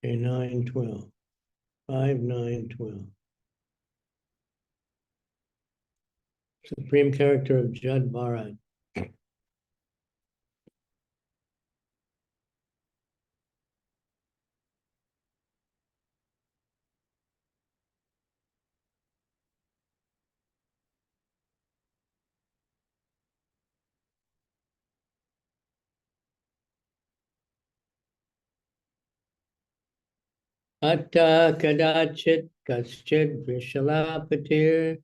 Okay, 9, 12. 5, 9, 12. Supreme character of Jaḍa Bharata. Atta kadachit kaschid vrishalapatir.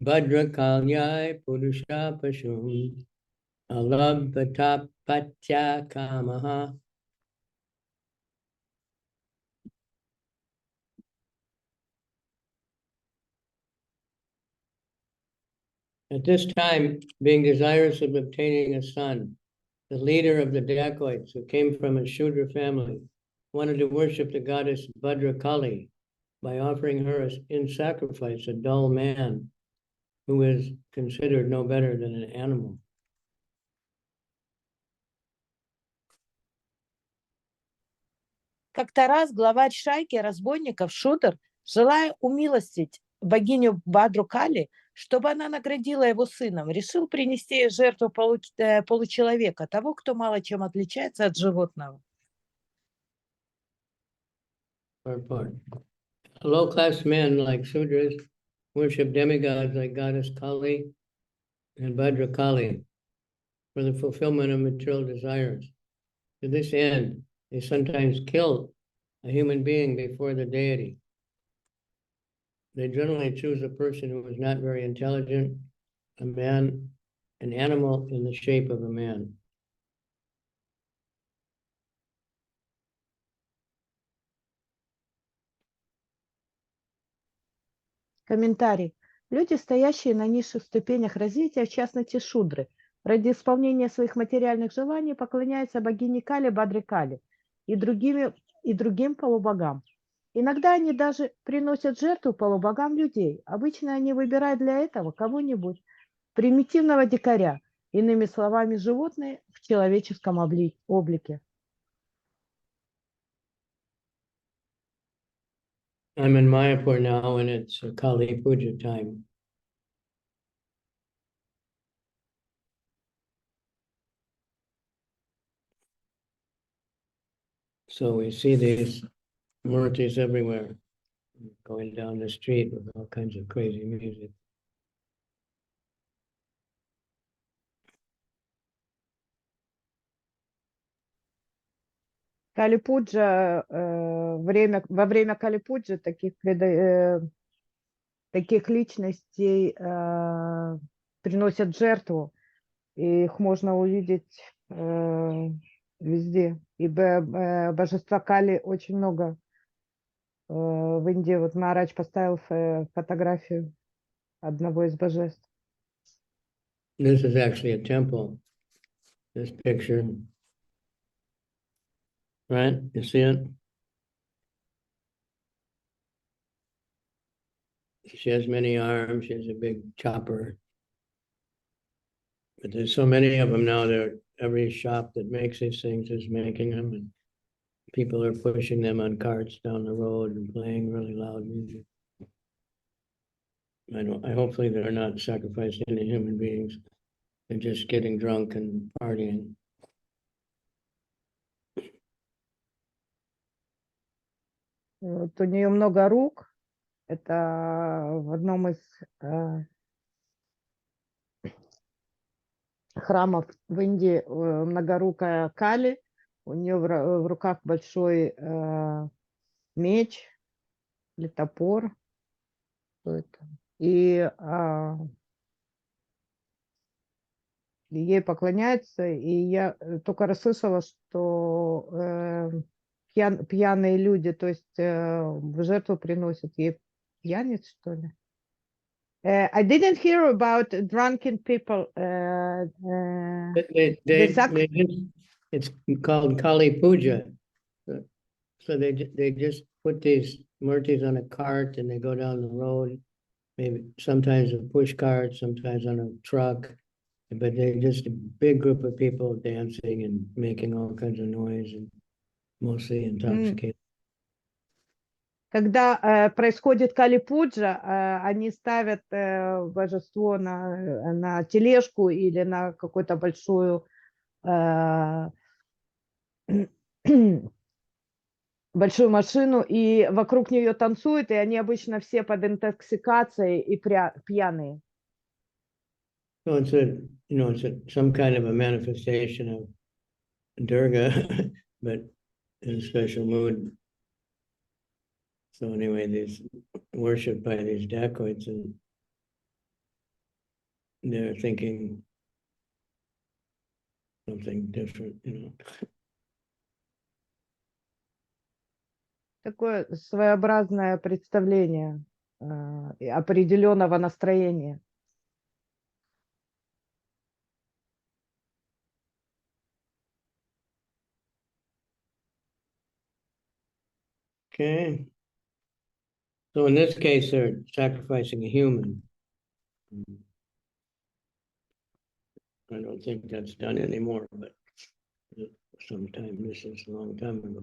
Bhadrakalyai purusha pashum alabhatapatya kamaha. At this time, being desirous of obtaining a son, the leader of the dacoits, who came from a Shudra family, wanted to worship the goddess Bhadrakali by offering her in sacrifice a dull man who is considered no better than an animal. Как-то раз главарь шайки разбойников Шудр, желая умилостить богиню Бадру Кали, чтобы она наградила его сыном, решил принести ей жертву получеловека, того, кто мало чем отличается от животного. Low-class men like Sudras worship demigods like goddess Kali and Bhadrakali for the fulfillment of material desires. To this end, they sometimes kill a human being before the deity. They generally choose a person who is not very intelligent, a man, an animal in the shape of a man. Комментарий. Люди, стоящие на низших ступенях развития, в частности шудры, ради исполнения своих материальных желаний поклоняются богине Кали, Бадре Кали и другим полубогам. Иногда они даже приносят жертву полубогам людей. Обычно они выбирают для этого кого-нибудь, примитивного дикаря, иными словами, животные в человеческом облике. I'm in Mayapur now, and it's Kali Puja time. So we see these murtis everywhere, going down the street with all kinds of crazy music. Кали-пуджа, во время Кали-пуджи таких личностей приносят жертву, и их можно увидеть везде. И божества Кали очень много в Индии. Вот Махарадж поставил фотографию одного из божеств. This is actually a temple, this picture. Right? You see it? She has many arms. She has a big chopper. But there's so many of them now. Every shop that makes these things is making them, and people are pushing them on carts down the road and playing really loud music. Hopefully they're not sacrificing any human beings. They're just getting drunk and partying. Вот у нее много рук. Это в одном из храмов в Индии многорукая Кали. У нее в руках большой меч или топор. И ей поклоняются. И я только расслышала, что пьяные люди, то есть в жертву приносят ей пьяниц, что ли? I didn't hear about drunken people. It's called Kali Puja. So they just put these murtis on a cart and they go down the road. Maybe sometimes a push cart, sometimes on a truck. but they're just a big group of people dancing and making all kinds of noise and mostly intoxicated. Когда происходит Кали-пуджа, они ставят божество на тележку или на какую-то большую большую машину, и вокруг нее танцуют, и они обычно все под интоксикацией и пьяные. So it's some kind of a manifestation of Durga, but in a special mood. So anyway, this worshipped by these dacoits, and they're thinking something different, Такое своеобразное представление определенного настроения. Okay. So in this case, they're sacrificing a human. I don't think that's done anymore, but sometime, this is a long time ago.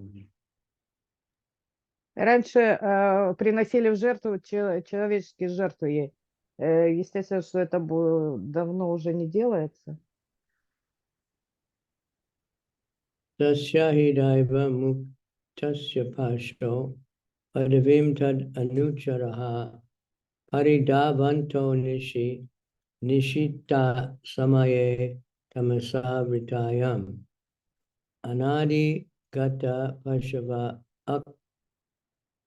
Раньше приносили в жертву человеческие жертвы ей. Естественно, что это давно уже не делается. Tasyahidaiva muktasya pasho padavim tad anucharaha paridavanto nishita samaye tamasa vritayam anadi gata pashava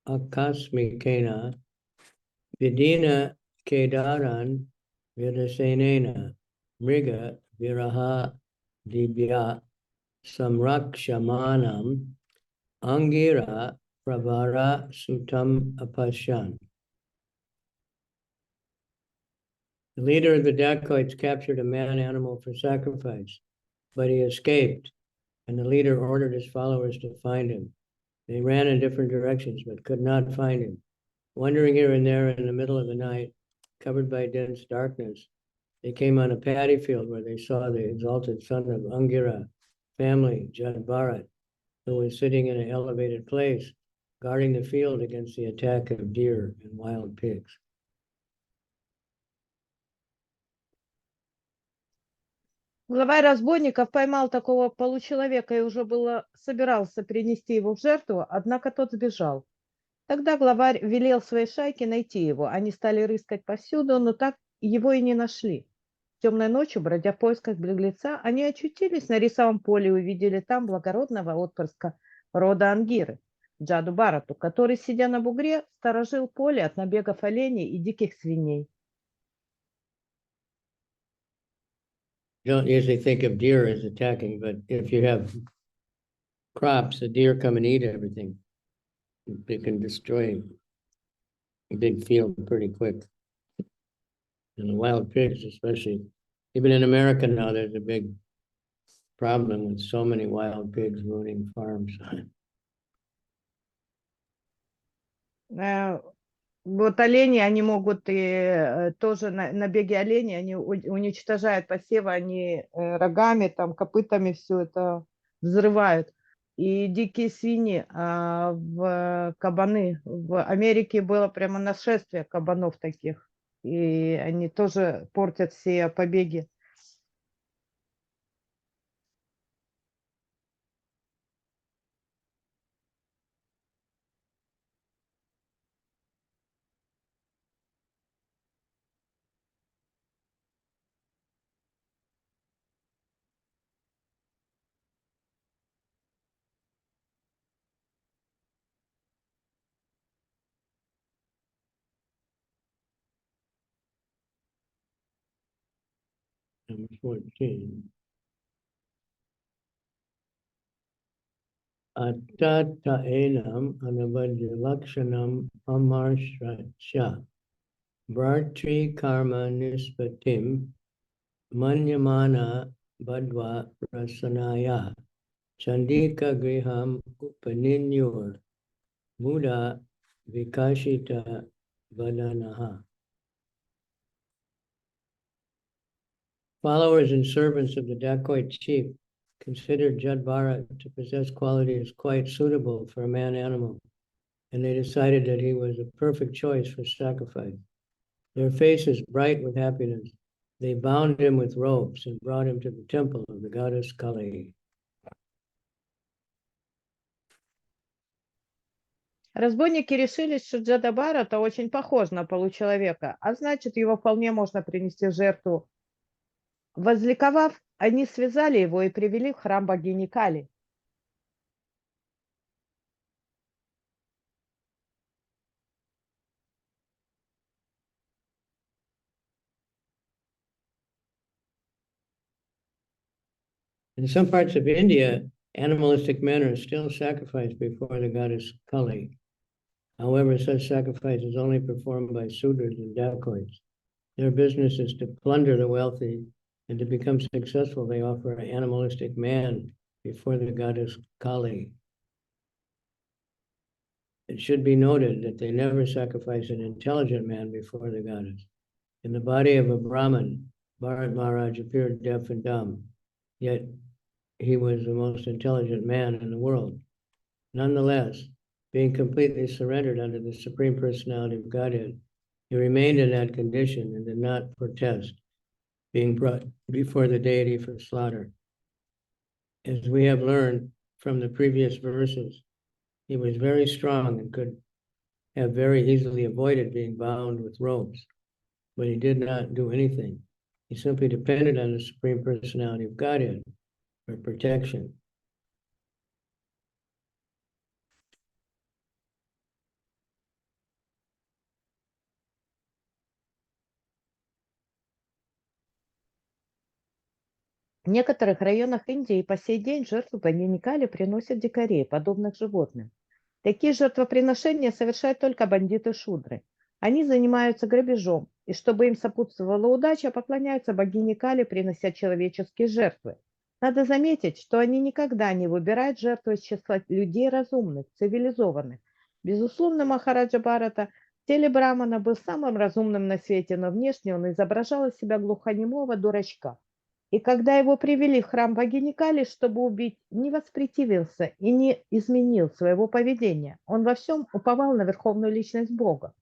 akasmikena vidina kedaran vidasenena mriga viraha dibya samrakshamanam angira pravara sutam apashan. The leader of the dacoits captured a man animal for sacrifice, but he escaped, and the leader ordered his followers to find him. They ran in different directions, but could not find him. Wandering here and there in the middle of the night, covered by dense darkness, they came on a paddy field where they saw the exalted son of Angira family, Jaḍa, who was sitting in an elevated place, guarding the field against the attack of deer and wild pigs. Главарь разбойников поймал такого получеловека и уже собирался принести его в жертву, однако тот сбежал. Тогда главарь велел своей шайке найти его. Они стали рыскать повсюду, но так его и не нашли. Темной ночью, бродя в поисках беглеца, они очутились на рисовом поле и увидели там благородного отпрыска рода Ангиры, Джаду Бхарату, который, сидя на бугре, сторожил поле от набегов оленей и диких свиней. You don't usually think of deer as attacking, but if you have crops, the deer come and eat everything. They can destroy a big field pretty quick. And the wild pigs, especially. Even in America now, there's a big problem with so many wild pigs ruining farms. Вот олени, они могут тоже набеги оленей, они уничтожают посевы, они рогами, там, копытами все это взрывают. И дикие свиньи, кабаны. В Америке было прямо нашествие кабанов таких. И они тоже портят все побеги. Number 14. Atata enam anavajalakshanam amarsha Bhartri karma nispatim manyamana badva prasanaya chandika griham upaninyur muda vikashita vadanaha. followers and servants of the dacoit chief considered Jaḍa to possess qualities quite suitable for a man-animal, and they decided that he was a perfect choice for sacrifice. Their faces bright with happiness, they bound him with ropes and brought him to the temple of the goddess Kali. Разбойники решили, что Джада Бхарата очень похож на получеловека, а значит, его вполне можно принести в жертву. Возликовав, они связали его и привели в храм богини Кали. In some parts of India, animalistic men are still sacrificed before the goddess Kali. However, such sacrifice is only performed by Sudras and dacoits. Their business is to plunder the wealthy, and to become successful, they offer an animalistic man before the goddess Kali. It should be noted that they never sacrifice an intelligent man before the goddess. In the body of a Brahmin, Bharat Maharaj appeared deaf and dumb, yet he was the most intelligent man in the world. Nonetheless, being completely surrendered under the Supreme Personality of Godhead, he remained in that condition and did not protest being brought before the deity for slaughter. As we have learned from the previous verses, he was very strong and could have very easily avoided being bound with ropes, but he did not do anything. He simply depended on the Supreme Personality of Godhead for protection. В некоторых районах Индии по сей день в жертву богини Кали приносят дикарей, подобных животным. Такие жертвоприношения совершают только бандиты-шудры. Они занимаются грабежом, и чтобы им сопутствовала удача, поклоняются богине Кали, принося человеческие жертвы. Надо заметить, что они никогда не выбирают жертву из числа людей разумных, цивилизованных. Безусловно, Махараджа Бхарата в теле Брамана был самым разумным на свете, но внешне он изображал из себя глухонемого дурачка. И когда его привели в храм богини Кали, чтобы убить, не воспротивился и не изменил своего поведения. Он во всем уповал на верховную личность Бога.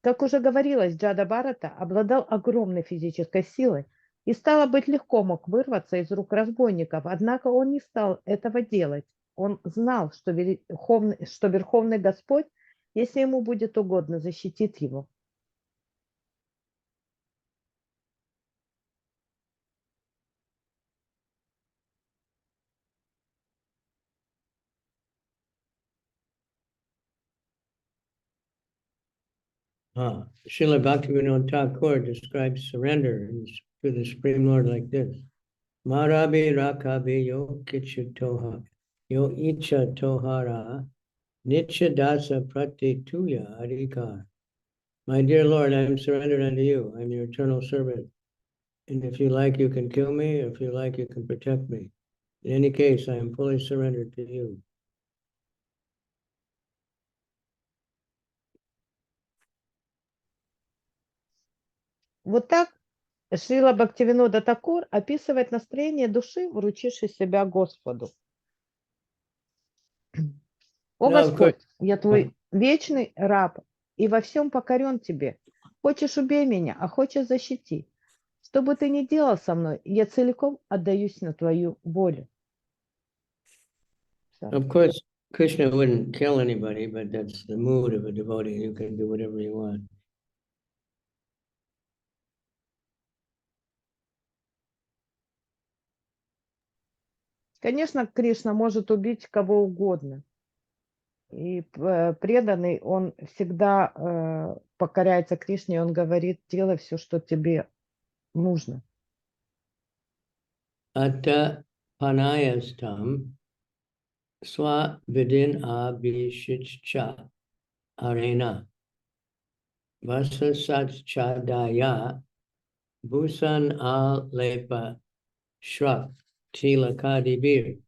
Как уже говорилось, Джада Бхарата обладал огромной физической силой и, стало быть, легко мог вырваться из рук разбойников, однако он не стал этого делать. Он знал, что Верховный Господь, если ему будет угодно, защитит его. Srila Bhaktivinoda Thakur describes surrender to the Supreme Lord like this. Marabi rakabi yo kichutoha, yo icha tohara, nitya dasa pratituya adhikar. My dear Lord, I am surrendered unto you. I am your eternal servant. And if you like, you can kill me. If you like, you can protect me. In any case, I am fully surrendered to you. Вот так Шрила Бхактивинода Такур описывает настроение души, вручившей себя Господу. О Господь, я твой вечный раб и во всем покорен тебе. Хочешь, убей меня, а хочешь, защити. Что бы ты ни делал со мной, я целиком отдаюсь на твою волю. Of course, Krishna wouldn't kill anybody, but that's the mood of a devotee. You can do whatever you want. Конечно, Кришна может убить кого угодно. И преданный, он всегда покоряется Кришне, он говорит, делай все, что тебе нужно. Ata panayastam swa vidin abhishitcha arena vasasachadaya bhusan al lepa shrak tilakadibir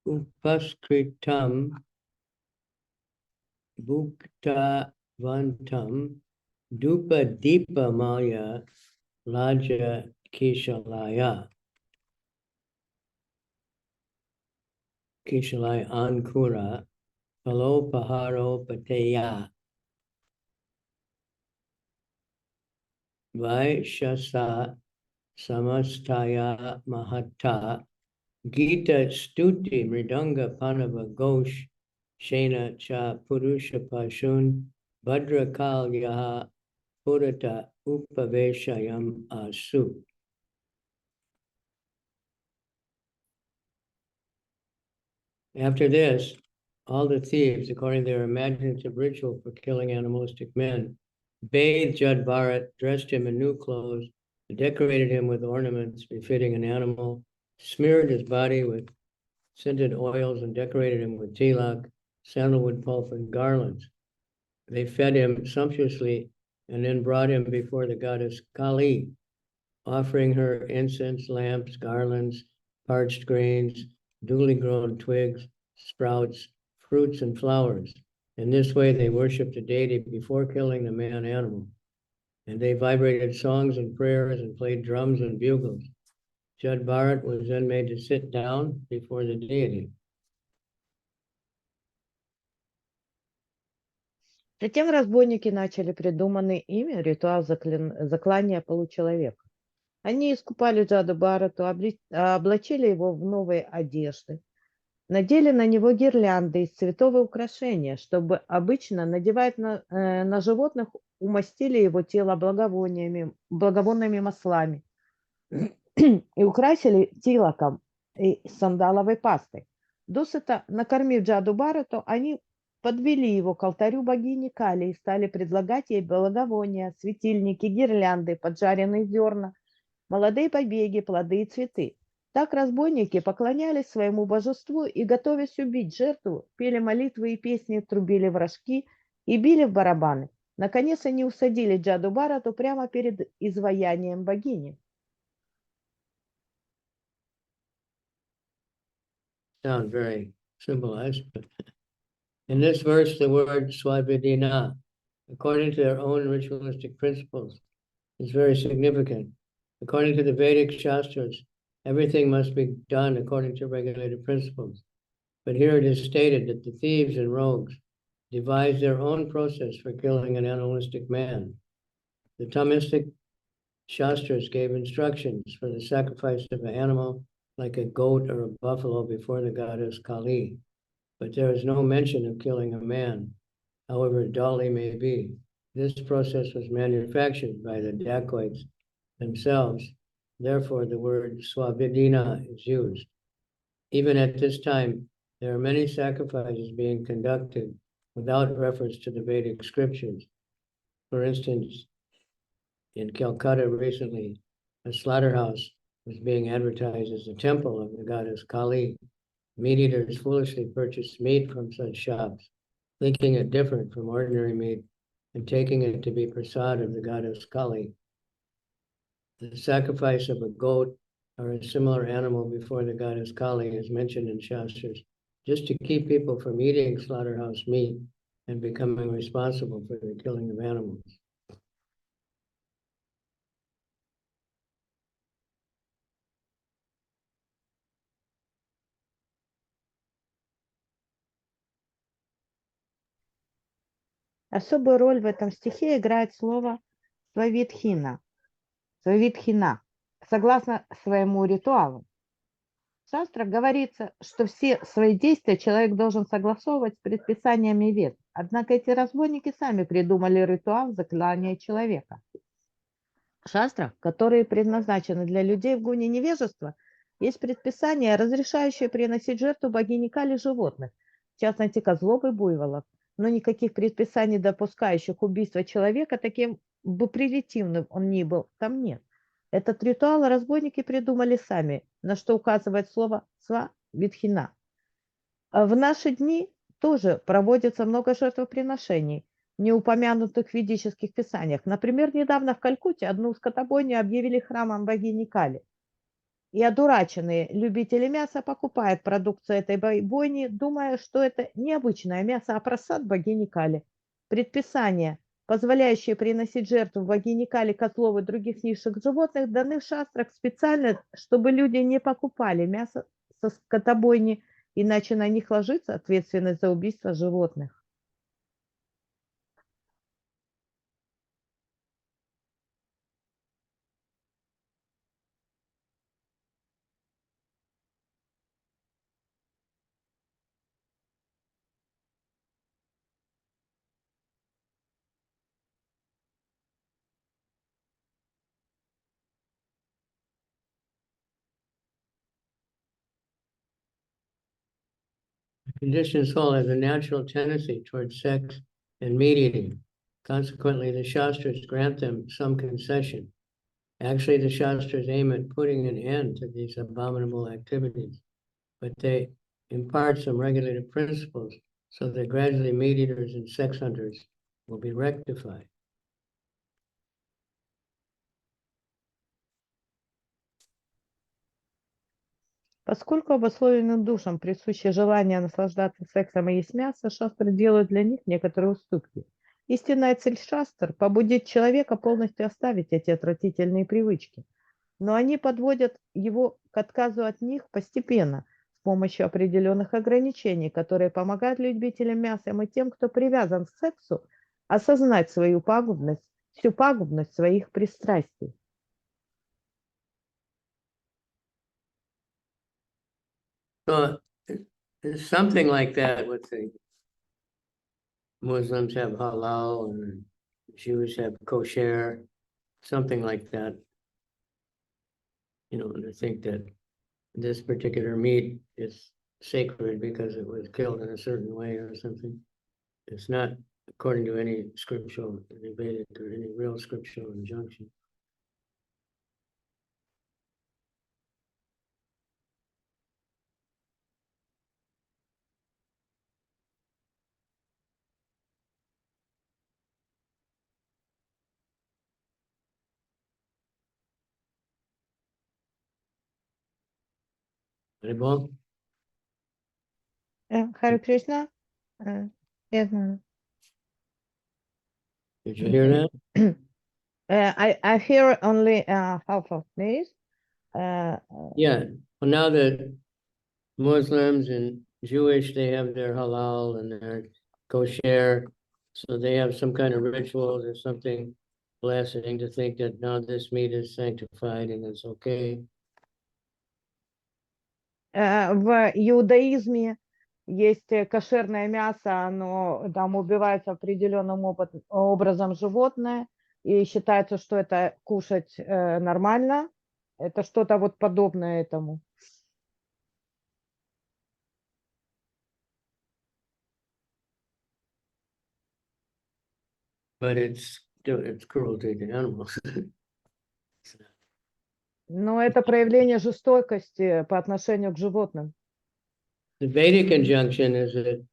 upaskritam bhukta vantam Dupa Deepa Maya Laja Kishalaya. Kishalaya Ankura Palo Paharo Pateya Vaishasa Samastaya Mahata Gita Stuti Mridanga Panava Ghosh Shena Cha Purusha Pashun Bhadrakal Yaha Purata Upaveshayam Asu. After this, all the thieves, according to their imaginative ritual for killing animalistic men, bathed Jaḍa, dressed him in new clothes, decorated him with ornaments befitting an animal, smeared his body with scented oils, and decorated him with tilak, sandalwood pulp, and garlands. They fed him sumptuously and then brought him before the goddess Kali, offering her incense, lamps, garlands, parched grains, duly grown twigs, sprouts, fruits, and flowers. In this way, they worshiped the deity before killing the man animal. And they vibrated songs and prayers and played drums and bugles. Jaḍa was then made to sit down before the deity. Затем разбойники начали придуманный ими ритуал заклания получеловека. Они искупали Джаду Бхарату, облачили его в новые одежды, надели на него гирлянды из цветов и украшения, чтобы обычно надевать на животных, умастили его тело благовонными маслами и украсили тилаком и сандаловой пастой. Досыта накормив Джаду Бхарату, они подвели его к алтарю богини Кали и стали предлагать ей благовония, светильники, гирлянды, поджаренные зерна, молодые побеги, плоды и цветы. Так разбойники поклонялись своему божеству и, готовясь убить жертву, пели молитвы и песни, трубили в рожки и били в барабаны. Наконец они усадили Джаду Бхарату прямо перед изваянием богини. Sound very symbolized. In this verse, the word swavidina, according to their own ritualistic principles, is very significant. According to the Vedic Shastras, everything must be done according to regulated principles. But here it is stated that the thieves and rogues devised their own process for killing an animalistic man. The Thomistic Shastras gave instructions for the sacrifice of an animal like a goat or a buffalo before the goddess Kali. But there is no mention of killing a man, however dull he may be. This process was manufactured by the dacoits themselves. Therefore, the word swavidina is used. Even at this time, there are many sacrifices being conducted without reference to the Vedic scriptures. For instance, in Calcutta recently, a slaughterhouse was being advertised as a temple of the goddess Kali. Meat eaters foolishly purchased meat from such shops, thinking it different from ordinary meat and taking it to be prasad of the goddess Kali. The sacrifice of a goat or a similar animal before the goddess Kali is mentioned in Shastras just to keep people from eating slaughterhouse meat and becoming responsible for the killing of animals. Особую роль в этом стихе играет слово свавидхина, согласно своему ритуалу. В шастрах говорится, что все свои действия человек должен согласовывать с предписаниями вед. Однако эти разбойники сами придумали ритуал заклания человека. В шастрах, которые предназначены для людей в гуне невежества, есть предписания, разрешающие приносить жертву богине Кали животных, в частности козлов и буйволов. Но никаких предписаний, допускающих убийство человека, таким бы примитивным он ни был, там нет. Этот ритуал разбойники придумали сами, на что указывает слово «свавидхина». В наши дни тоже проводится много жертвоприношений, не упомянутых в ведических писаниях. Например, недавно в Калькутте одну скотобойню объявили храмом богини Кали. И одураченные любители мяса покупают продукцию этой бойни, думая, что это не обычное мясо, а просад богини Кали. Предписание позволяющие приносить жертву богине Кали, котлов и других низших животных, даны в шастрах специально, чтобы люди не покупали мясо со скотобойни, иначе на них ложится ответственность за убийство животных. Conditioned soul has a natural tendency towards sex and meat eating. Consequently, the Shastras grant them some concession. Actually, the Shastras aim at putting an end to these abominable activities, but they impart some regulative principles so that gradually meat eaters and sex hunters will be rectified. Поскольку обусловленным душам присуще желание наслаждаться сексом и есть мясо, шастры делают для них некоторые уступки. Истинная цель шастр – побудить человека полностью оставить эти отвратительные привычки. Но они подводят его к отказу от них постепенно, с помощью определенных ограничений, которые помогают любителям мяса и тем, кто привязан к сексу, осознать свою пагубность, всю пагубность своих пристрастий. So it's something like that with the Muslims have halal and Jews have kosher, something like that. You know, to think that this particular meat is sacred because it was killed in a certain way or something. It's not according to any scriptural debate or any real scriptural injunction. Anybody? Харе Кришна. Я знаю. Did you hear that? I hear only half of this. Yeah. Well, now that Muslims and Jewish, they have their halal and their kosher, so they have some kind of rituals or something blessing to think that now this meat is sanctified and it's okay. В иудаизме есть кошерное мясо, оно там убивается определенным образом животное, и считается, что это кушать нормально. Это что-то вот подобное этому. But it's cruelty to animals. Но это проявление жестокости по отношению к животным. The Vedic injunction is that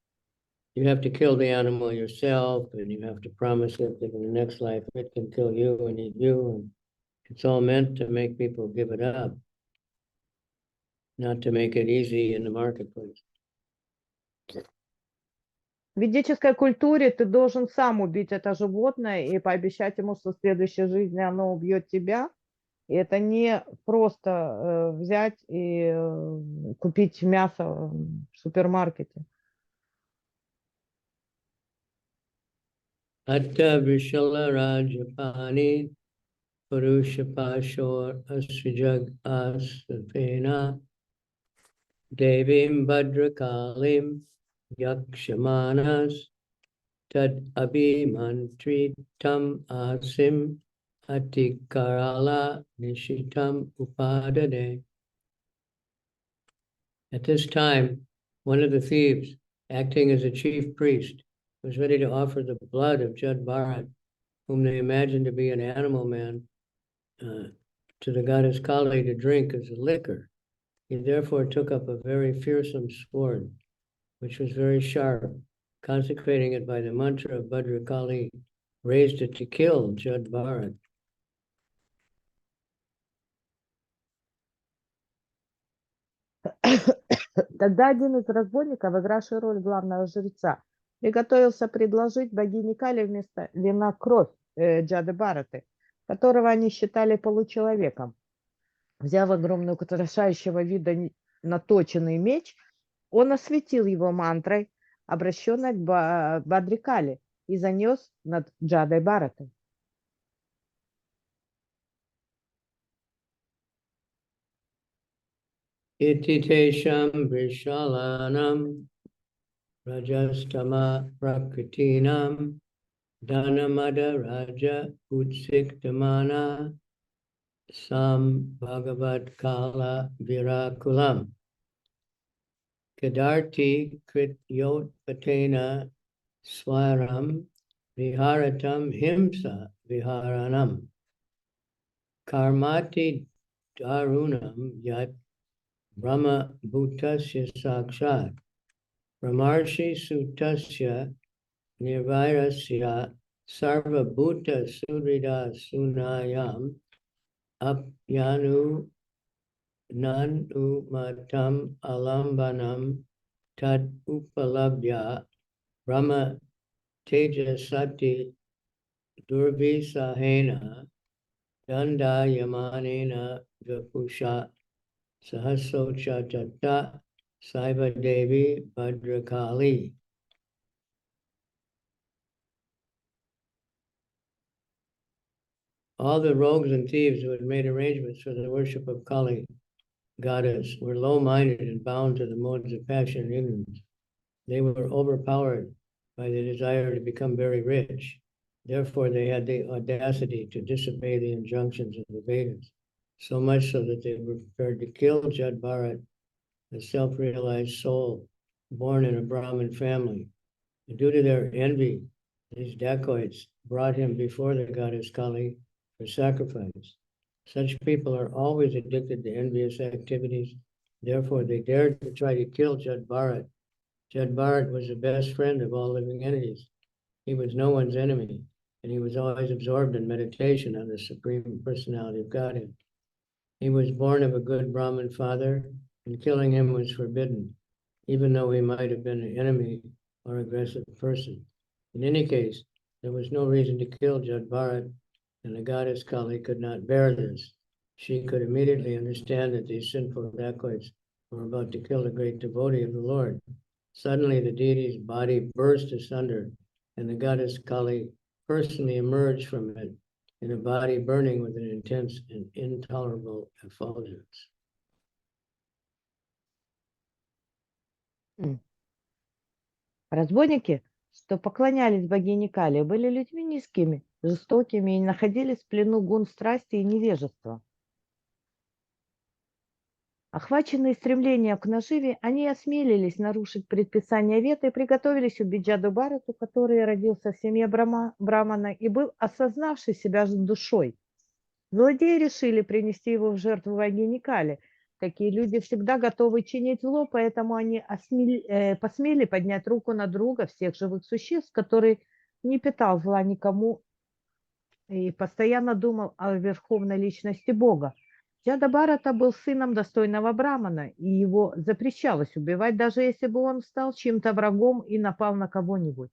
you have to kill the animal yourself, and you have to promise it that in the next life it can kill you and eat you. And it's all meant to make people give it up, not to make it easy in the marketplace. В ведической культуре ты должен сам убить это животное и пообещать ему, что в следующей жизни оно убьет тебя. И это не просто взять и купить мясо в супермаркете. Atta Vishala Rajapani Purusha Pashor Asrijag Asapena Devim Bhadrakalim Yakshamanas Tad Abhimantritam Asim Atikarala Nishitam Upadane. At this time, one of the thieves, acting as a chief priest, was ready to offer the blood of Jaḍa, whom they imagined to be an animal man, to the goddess Kali to drink as a liquor. He therefore took up a very fearsome sword, which was very sharp, consecrating it by the mantra of Bhadrakali, raised it to kill Jaḍa. Тогда один из разбойников, игравший роль главного жреца, приготовился предложить богине Кали вместо вина кровь Джады Бхараты, которого они считали получеловеком. Взяв огромный украшающего вида наточенный меч, он осветил его мантрой, обращенной к Бадрикали, и занес над Джадой Бхаратой. Ititesham Vishalanam Rajastama Prakritinam Dhanamada Raja Utsiktamana Sam Bhagavat Kala Virakulam Kedarti Krit Yot Patena Swaram Viharatam Himsa Viharanam Karmati Darunam Yat Brahma Bhutasya Sakshat Brahmarshi Sutasya Nirvairasya Sarva Bhuta Surida Sunayam Apyanu Nanumatam Alambanam Tad Upalabhya Brahma Tejasati Durvisahena Danda Yamanena Vapusha Sahasocha Tatta Saiva Devi Bhadrakali. All the rogues and thieves who had made arrangements for the worship of Kali, goddess, were low-minded and bound to the modes of passion and ignorance. They were overpowered by the desire to become very rich. Therefore, they had the audacity to disobey the injunctions of the Vedas, so much so that they were prepared to kill Jad Bharat, a self-realized soul born in a Brahmin family. And due to their envy, these dacoits brought him before the goddess Kali for sacrifice. Such people are always addicted to envious activities. Therefore, they dared to try to kill Jad Bharat. Jad Bharat was the best friend of all living entities. He was no one's enemy, and he was always absorbed in meditation on the Supreme Personality of Godhead. He was born of a good Brahmin father, and killing him was forbidden, even though he might have been an enemy or aggressive person. In any case, there was no reason to kill Jad Bharat, and the goddess Kali could not bear this. She could immediately understand that these sinful dacoits were about to kill a great devotee of the Lord. Suddenly, the deity's body burst asunder, and the goddess Kali personally emerged from it in a body burning with an intense and intolerable effulgence. Разбойники, что поклонялись богине Кали, были людьми низкими, жестокими и находились в плену гун страсти и невежества. Охваченные стремлением к наживе, они осмелились нарушить предписание Веды и приготовились убить Джаду Бхарату, который родился в семье Брамана и был осознавший себя душой. Злодеи решили принести его в жертву богине Кали. Такие люди всегда готовы чинить зло, поэтому они посмели поднять руку на друга всех живых существ, который не питал зла никому и постоянно думал о верховной личности Бога. Джада Бхарата был сыном достойного брамана, и его запрещалось убивать, даже если бы он стал чьим-то врагом и напал на кого-нибудь.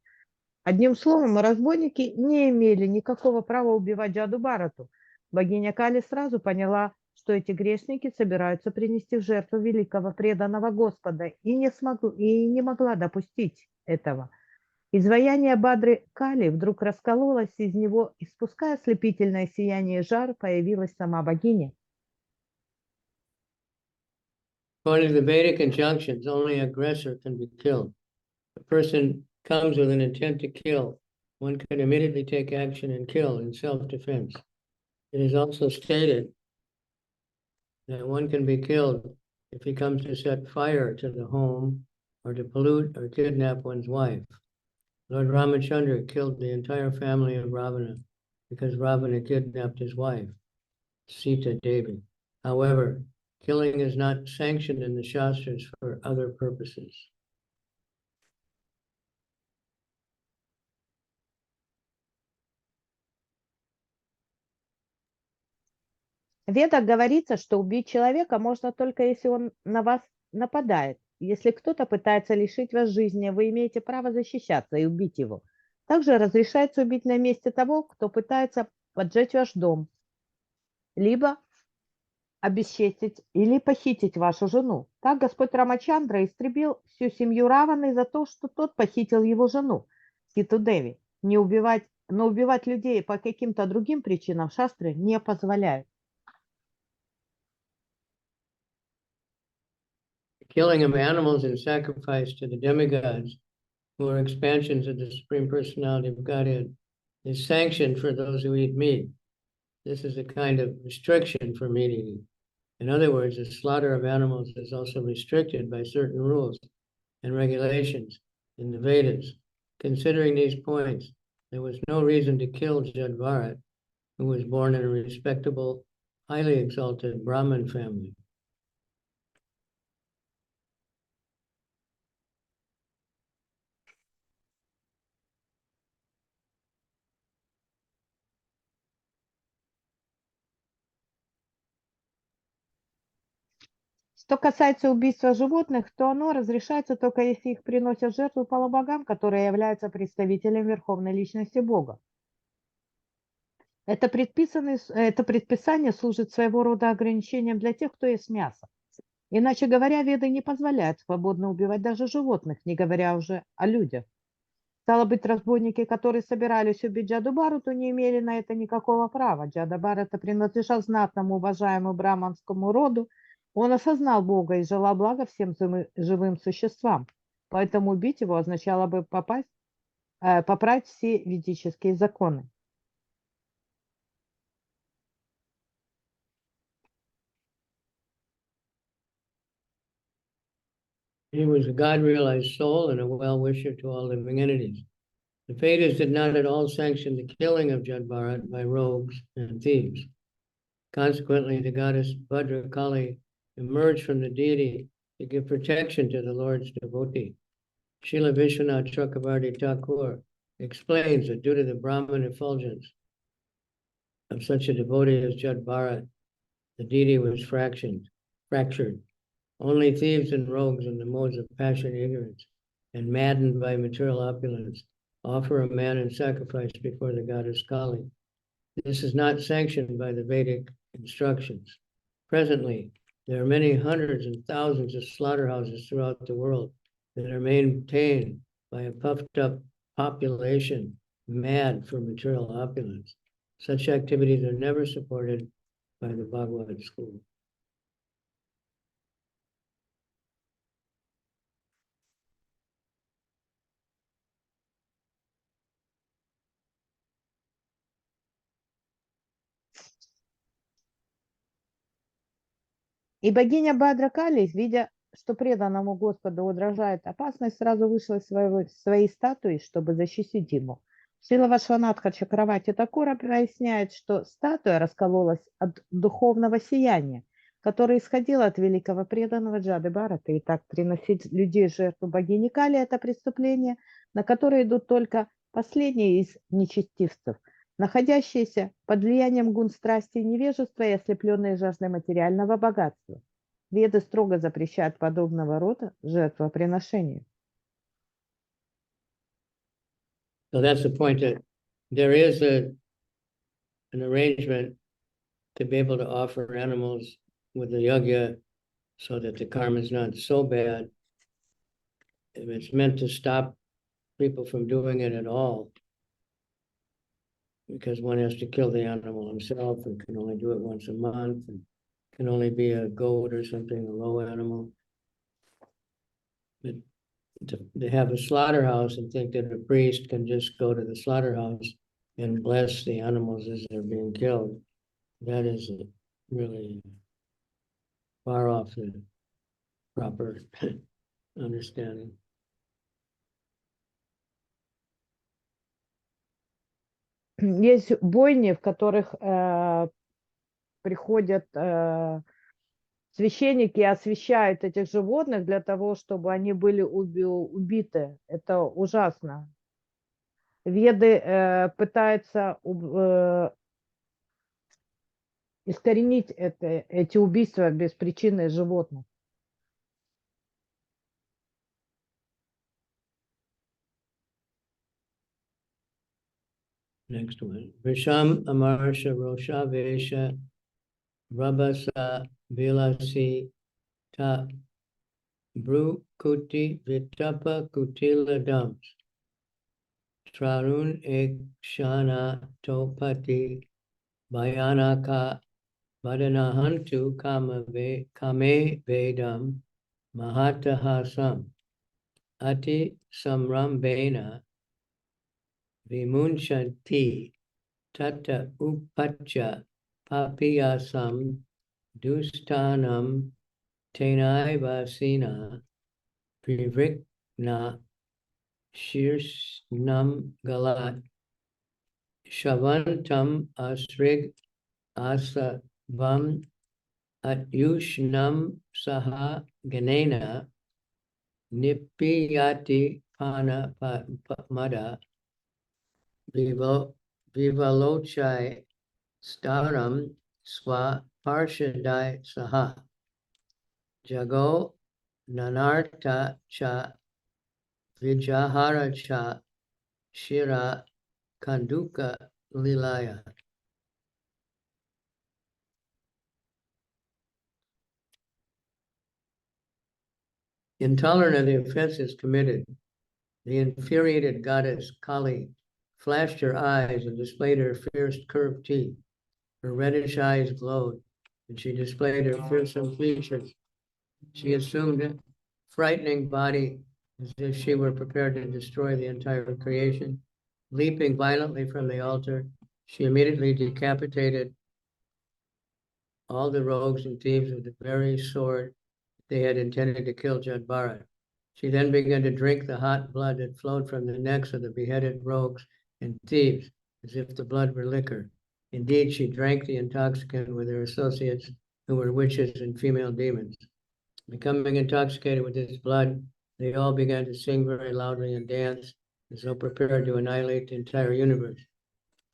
Одним словом, разбойники не имели никакого права убивать Джаду Бхарату. Богиня Кали сразу поняла, что эти грешники собираются принести в жертву великого преданного Господа, и не могла допустить этого. Изваяние Бадры Кали вдруг раскололось, из него, испуская ослепительное сияние жар, появилась сама богиня. According to the Vedic injunctions, only aggressor can be killed. A person comes with an intent to kill, one can immediately take action and kill in self-defense. It is also stated that one can be killed if he comes to set fire to the home or to pollute or kidnap one's wife. Lord Ramachandra killed the entire family of Ravana because Ravana kidnapped his wife, Sita Devi. However, killing is not sanctioned in the Shastras for other purposes. В Ведах говорится, что убить человека можно только если он на вас нападает. если кто-то пытается лишить вас жизни, вы имеете право защищаться и убить его. Также разрешается убить на месте того, кто пытается поджечь ваш дом, либо обесчестить или похитить вашу жену. Так Господь Рамачандра истребил всю семью Раваны за то, что тот похитил его жену, Ситу-Деви. Но убивать людей по каким-то другим причинам шастры не позволяют. Killing of animals in sacrifice to the demigods, who are expansions of the Supreme Personality of Godhead, is sanctioned for those who eat meat. This is a kind of restriction for meat eating. In other words, the slaughter of animals is also restricted by certain rules and regulations in the Vedas. Considering these points, there was no reason to kill Jaḍa, who was born in a respectable, highly exalted Brahmin family. Что касается убийства животных, то оно разрешается только если их приносят в жертву полубогам, которые являются представителем Верховной Личности Бога. Это предписание служит своего рода ограничением для тех, кто ест мясо. Иначе говоря, Веды не позволяют свободно убивать даже животных, не говоря уже о людях. Стало быть, разбойники, которые собирались убить Джаду Бхарату, не имели на это никакого права. Джада Бхарата принадлежал знатному, уважаемому браманскому роду. Он осознал Бога и желал блага всем живым существам. Поэтому убить его означало бы поправить все ведические законы. He was a God-realized soul and a well-wisher to all living entities. The Vedas did not at all sanction the killing of Jaḍa by rogues and thieves. Consequently, the goddess Bhadrakali emerged from the deity to give protection to the Lord's devotee. Srila Vishwanath Chakravarti Thakur explains that due to the Brahman effulgence of such a devotee as Jaḍa, the deity was fractured. Only thieves and rogues in the modes of passion and ignorance, and maddened by material opulence, offer a man in sacrifice before the goddess Kali. This is not sanctioned by the Vedic instructions. Presently, there are many hundreds and thousands of slaughterhouses throughout the world that are maintained by a puffed up population mad for material opulence. Such activities are never supported by the Bhagavad school. И богиня Бадра Кали, видя, что преданному Господу угрожает опасность, сразу вышла из своей статуи, чтобы защитить его. Шрила Вашванатха Чакравати Такура проясняет, что статуя раскололась от духовного сияния, которое исходило от великого преданного Джады Бхараты. И так приносить людей в жертву богини Кали – это преступление, на которое идут только последние из нечестивцев, находящиеся под влиянием гун страсти и невежества и ослепленные жаждой материального богатства. Веды строго запрещают подобного рода жертвоприношения. So that's the point, that there is an arrangement to be able to offer animals with the yajna so that the karma is not so bad. If it's meant to stop people from doing it at all, because one has to kill the animal himself and can only do it once a month, and can only be a goat or something, a low animal. But to have a slaughterhouse and think that a priest can just go to the slaughterhouse and bless the animals as they're being killed, that is really far off the proper understanding. Есть бойни, в которых приходят священники и освящают этих животных для того, чтобы они были убиты. Это ужасно. Веды пытаются искоренить эти убийства без причины животных. Next one. Visham Amarsha Rosha Vesha Rabasa Vilasi Ta Bru Kuti Vitapa Kutila Dams Trarun Ekshana Topati Bayanaka Vadanahantu Kame Vedam Mahatahasam Ati Samrambena Vimunchanti Tata Upacha Papiyasam Dustanam Tenaivasina Privikna Shirshnam Galat Shavantam Asrig Asavam Atyushnam Saha Ganena Nipiyati Pana Mada Vivalochai Staram Swa Parshadai Saha Jago Nanarta Cha Vijahara Cha Shira Kanduka Lilaya. Intolerant of the offenses committed, the infuriated goddess Kali flashed her eyes and displayed her fierce curved teeth. Her reddish eyes glowed, and she displayed her fearsome features. She assumed a frightening body as if she were prepared to destroy the entire creation. Leaping violently from the altar, she immediately decapitated all the rogues and thieves with the very sword they had intended to kill Jaḍa. She then began to drink the hot blood that flowed from the necks of the beheaded rogues and thieves, as if the blood were liquor. Indeed, she drank the intoxicant with her associates, who were witches and female demons. Becoming intoxicated with this blood, they all began to sing very loudly and dance, as though prepared to annihilate the entire universe.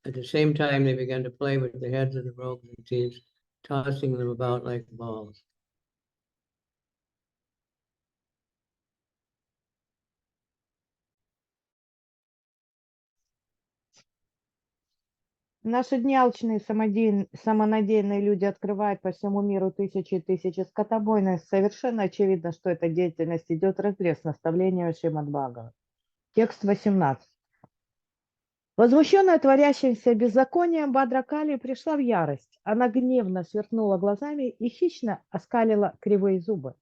At the same time, they began to play with the heads of the rogues and thieves, tossing them about like balls. В наши дни алчные самонадеянные люди открывают по всему миру тысячи и тысячи скотобойных. Совершенно очевидно, что эта деятельность идет вразрез с наставлениями Сримад-Бхагаватам. Текст 18. Возмущенная творящимся беззаконием, Бхадра-Кали пришла в ярость. Она гневно сверкнула глазами и хищно оскалила кривые зубы.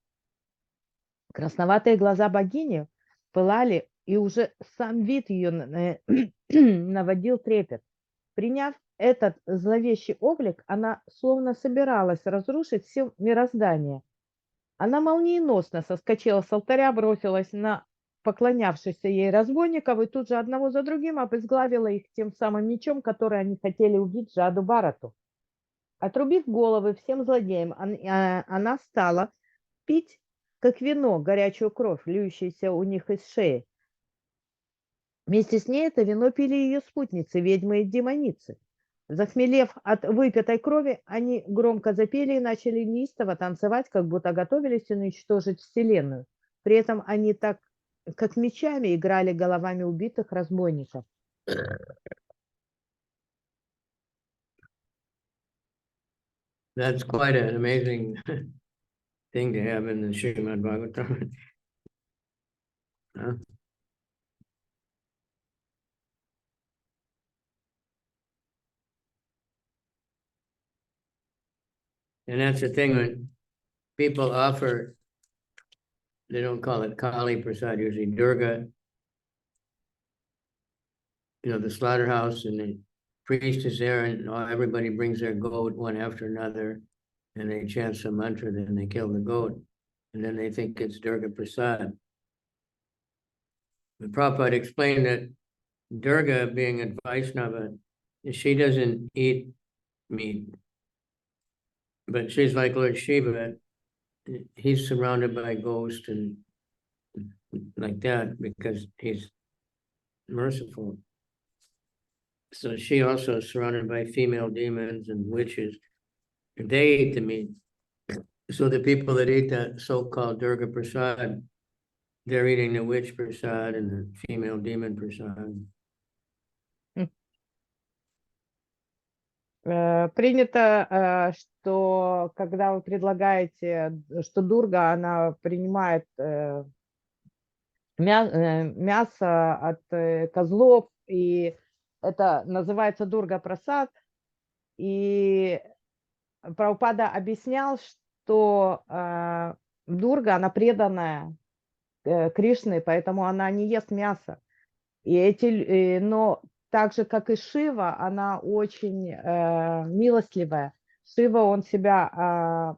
Красноватые глаза богини пылали, и уже сам вид ее наводил трепет. Приняв этот зловещий облик, она словно собиралась разрушить все мироздание. Она молниеносно соскочила с алтаря, бросилась на поклонявшихся ей разбойников и тут же одного за другим обезглавила их тем самым мечом, который они хотели убить Джаду Бхарату. Отрубив головы всем злодеям, она стала пить, как вино, горячую кровь, льющуюся у них из шеи. Вместе с ней это вино пили ее спутницы, ведьмы и демоницы. Захмелев от выпитой крови, они громко запели и начали неистово танцевать, как будто готовились уничтожить Вселенную. При этом они так, как мечами, играли головами убитых разбойников. That's quite an amazing thing to have in the Srimad-Bhagavatam. Huh? And that's the thing, when people offer, they don't call it Kali Prasad, usually Durga, the slaughterhouse, and the priest is there, and everybody brings their goat one after another, and they chant some mantra, then they kill the goat, and then they think it's Durga Prasad. The Prabhupada explained that Durga, being a Vaishnava, she doesn't eat meat, but she's like Lord Shiva. He's surrounded by ghosts and like that because he's merciful. So she also is surrounded by female demons and witches. They eat the meat. So the people that eat that so-called Durga Prasad, they're eating the witch Prasad and the female demon Prasad. Принято, что когда вы предлагаете, что Дурга, она принимает мясо от козлов, и это называется Дурга Прасад. И Прабхупада объяснял, что Дурга, она преданная Кришне, поэтому она не ест мясо. Но так же, как и Шива, она очень милостливая. Шива, он себя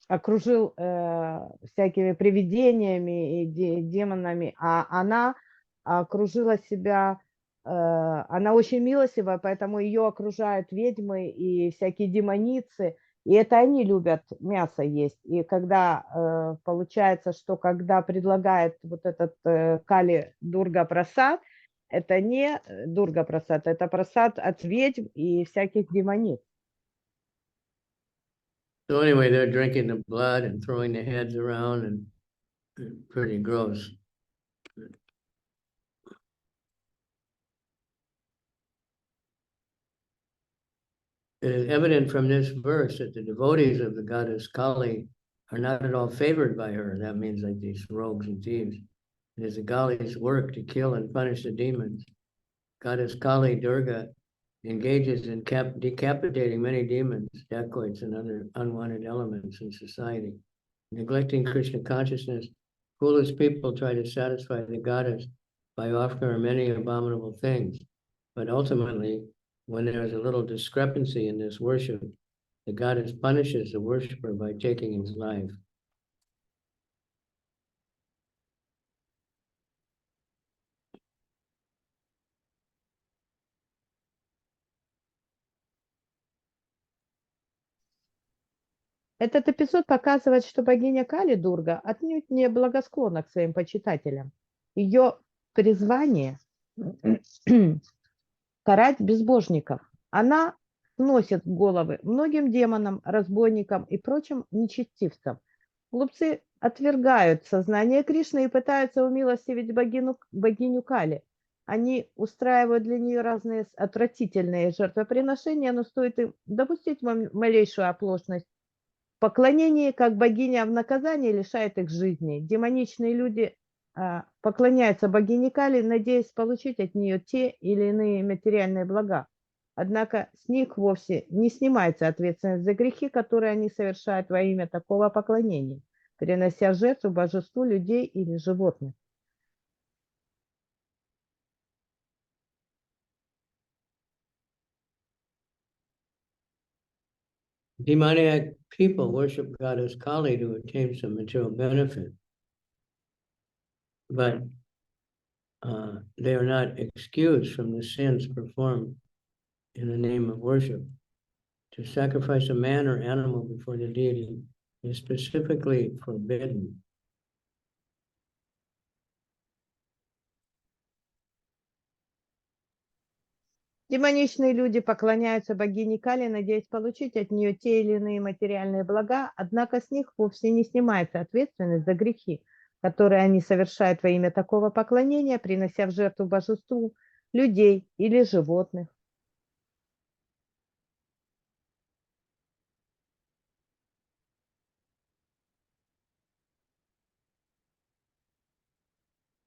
окружил всякими привидениями и демонами, а она окружила себя, она очень милостивая, поэтому ее окружают ведьмы и всякие демоницы, и это они любят мясо есть. И когда получается, что когда предлагает вот этот Кали Дурга Прасад, это не Дурга Прасад, это прасад от ведьм и всяких демониц. So anyway, they're drinking the blood and throwing the heads around, and pretty gross. It is evident from this verse that the devotees of the goddess Kali are not at all favored by her. That means like these rogues and thieves. It is the Kali's work to kill and punish the demons. Goddess Kali Durga engages in decapitating many demons, dacoits, and other unwanted elements in society. Neglecting Krishna consciousness, foolish people try to satisfy the goddess by offering her many abominable things. But ultimately, when there is a little discrepancy in this worship, the goddess punishes the worshiper by taking his life. Этот эпизод показывает, что богиня Кали Дурга отнюдь не благосклонна к своим почитателям. Ее призвание карать безбожников. Она сносит головы многим демонам, разбойникам и прочим нечестивцам. Глупцы отвергают сознание Кришны и пытаются умилостивить богиню Кали. Они устраивают для нее разные отвратительные жертвоприношения, но стоит им допустить малейшую оплошность поклонение как богиня в наказании лишает их жизни. Демоничные люди поклоняются богине Кали, надеясь получить от нее те или иные материальные блага. Однако с них вовсе не снимается ответственность за грехи, которые они совершают во имя такого поклонения, перенося жертву божеству людей или животных. Demoniac people worship goddess Kali to attain some material benefit, but they are not excused from the sins performed in the name of worship. To sacrifice a man or animal before the deity is specifically forbidden. Демоничные люди поклоняются богине Кали, надеясь получить от нее те или иные материальные блага, однако с них вовсе не снимается ответственность за грехи, которые они совершают во имя такого поклонения, принося в жертву божеству людей или животных.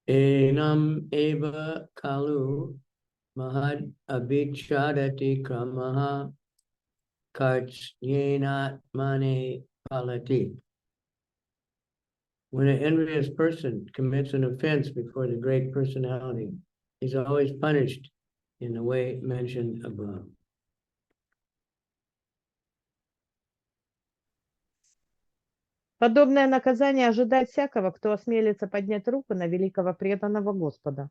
Enam eva kalu mahad abhichadati kramaha karcyenat mane palati. When an envious person commits an offense before the great personality, he's always punished in the way mentioned above. Подобное наказание ожидает всякого, кто осмелится поднять руку на великого преданного Господа.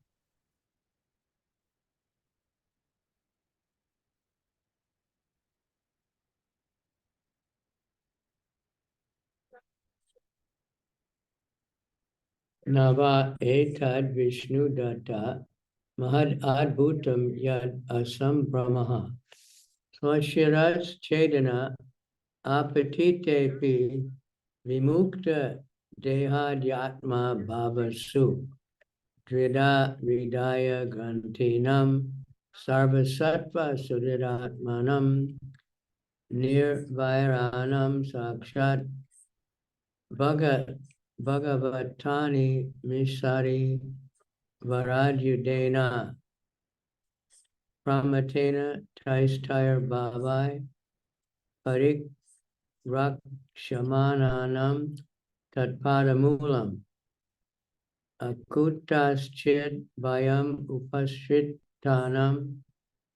Nava etad Vishnu datta mahad adbhutam yad asam brahmaha. Swashiras chedana apatite pi vimukta dehadyatma bhavasu drida ridaya grantinam Sarva Sattva Sudiratmanam Nirvairanam Sakshat Bhagavatani Misari Varajudena Pramatena Taistyr Bhavai Parik Rakshamananam Tatpadamulam Akutaschid Bhayam Upashritanam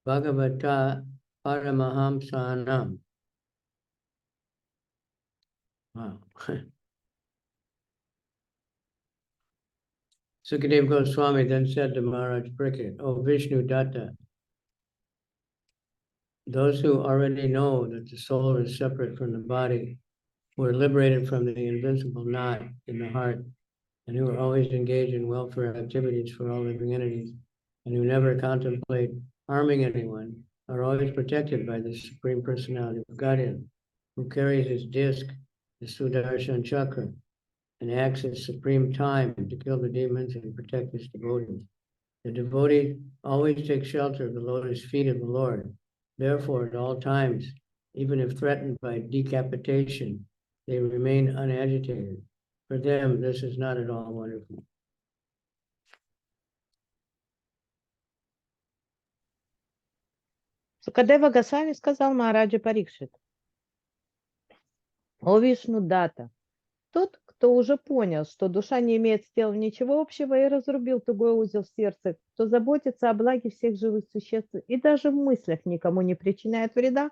Bhagavata Paramahamsanam. Wow. Sukadeva Goswami then said to Maharaj Parikshit, O Vishnu Datta, those who already know that the soul is separate from the body, who are liberated from the invincible knot in the heart, and who are always engaged in welfare activities for all living entities, and who never contemplate harming anyone, are always protected by the Supreme Personality of Godhead, who carries his disc, the Sudarshan Chakra, and acts as supreme time to kill the demons and protect his devotees. The devotee always takes shelter of the lotus feet of the Lord. Therefore, at all times, even if threatened by decapitation, they remain unagitated. For them, this is not at all wonderful. Сукадева Госвами сказал Махараджа Парикшит: «О Вишну Дата, тот, кто уже понял, что душа не имеет с телом ничего общего и разрубил тугой узел в сердце, кто заботится о благе всех живых существ и даже в мыслях никому не причиняет вреда,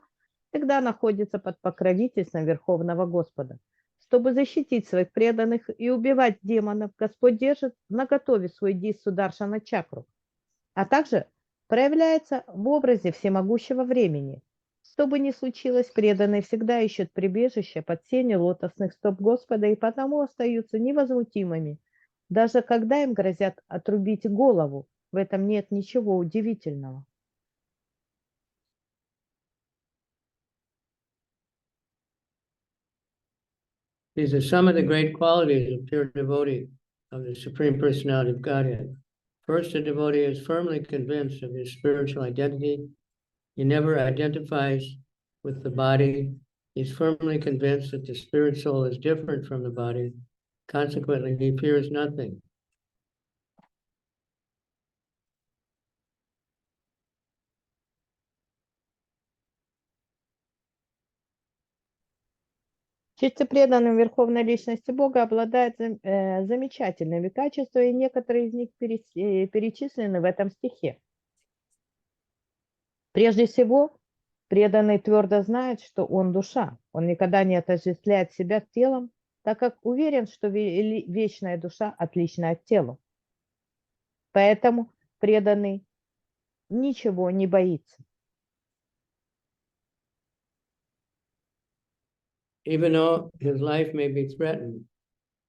всегда находится под покровительством Верховного Господа. Чтобы защитить своих преданных и убивать демонов, Господь держит наготове свой диск Сударшана чакру, а также проявляется в образе всемогущего времени. Что бы ни случилось, преданные всегда ищут прибежище под сенью лотосных стоп Господа и потому остаются невозмутимыми. Даже когда им грозят отрубить голову, в этом нет ничего удивительного». These are some of the great qualities of pure devotee of the Supreme Personality of Godhead. First, a devotee is firmly convinced of his spiritual identity. He never identifies with the body. He's firmly convinced that the spirit soul is different from the body. Consequently, he fears nothing. Чисто преданным Верховной Личности Бога обладает замечательными качествами, и некоторые из них перечислены в этом стихе. Прежде всего, преданный твердо знает, что он душа. Он никогда не отождествляет себя с телом, так как уверен, что вечная душа отлична от тела. Поэтому преданный ничего не боится. Even though his life may be threatened,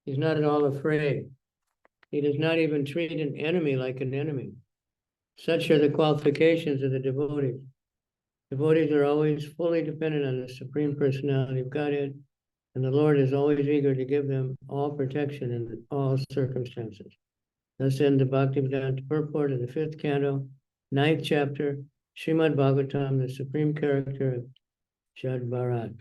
he's not at all afraid. He does not even treat an enemy like an enemy. Such are the qualifications of the devotees. Devotees are always fully dependent on the Supreme Personality of Godhead, and the Lord is always eager to give them all protection in all circumstances. Thus ends the Bhaktivedanta purport of the 5th canto, 9th chapter, Srimad-Bhagavatam, the supreme character of Jaḍa.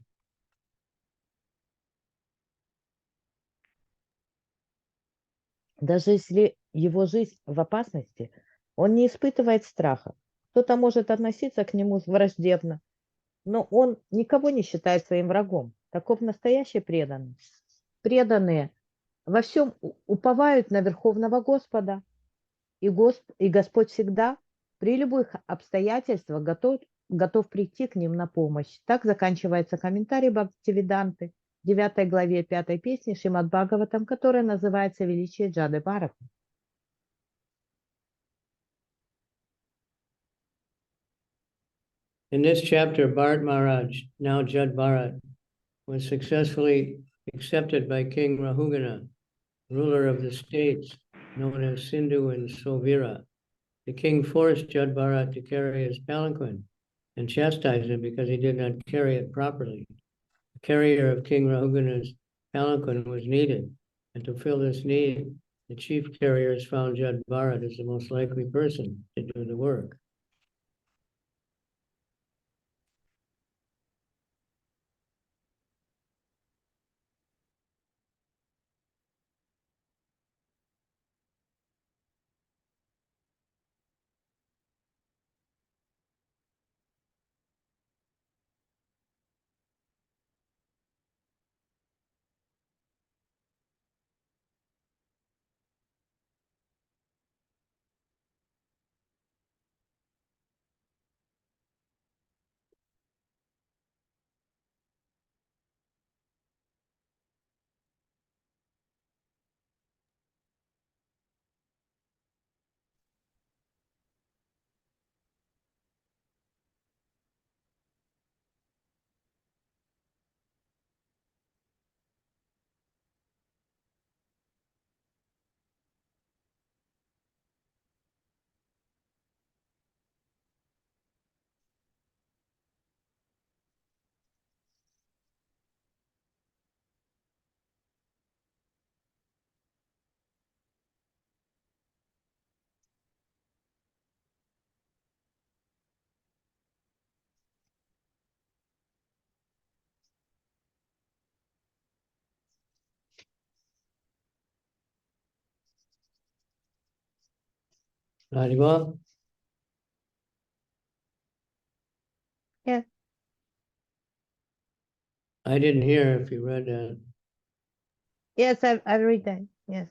Даже если его жизнь в опасности, он не испытывает страха. Кто-то может относиться к нему враждебно, но он никого не считает своим врагом. Таков настоящий преданный. Преданные во всем уповают на Верховного Господа, и Господь всегда при любых обстоятельствах готов прийти к ним на помощь. Так заканчивается комментарий Бхактивиданты, 9 главе 5 песни Сримад-Бхагаватам, которая называется «Величие Джады Бхарата». In this chapter, Bharat Maharaj, now Jaḍa Bharat, was successfully accepted by King Rahugana, ruler of the states known as Sindhu and Sovira. The king forced Jaḍa Bharat to carry his palanquin and chastised him because he did not carry it properly. The carrier of King Rahugana's palanquin was needed, and to fill this need, the chief carriers found Jaḍa Bharat as the most likely person to do the work. Haribol? Yeah. I didn't hear if you read that. Yes, I read that. Yes.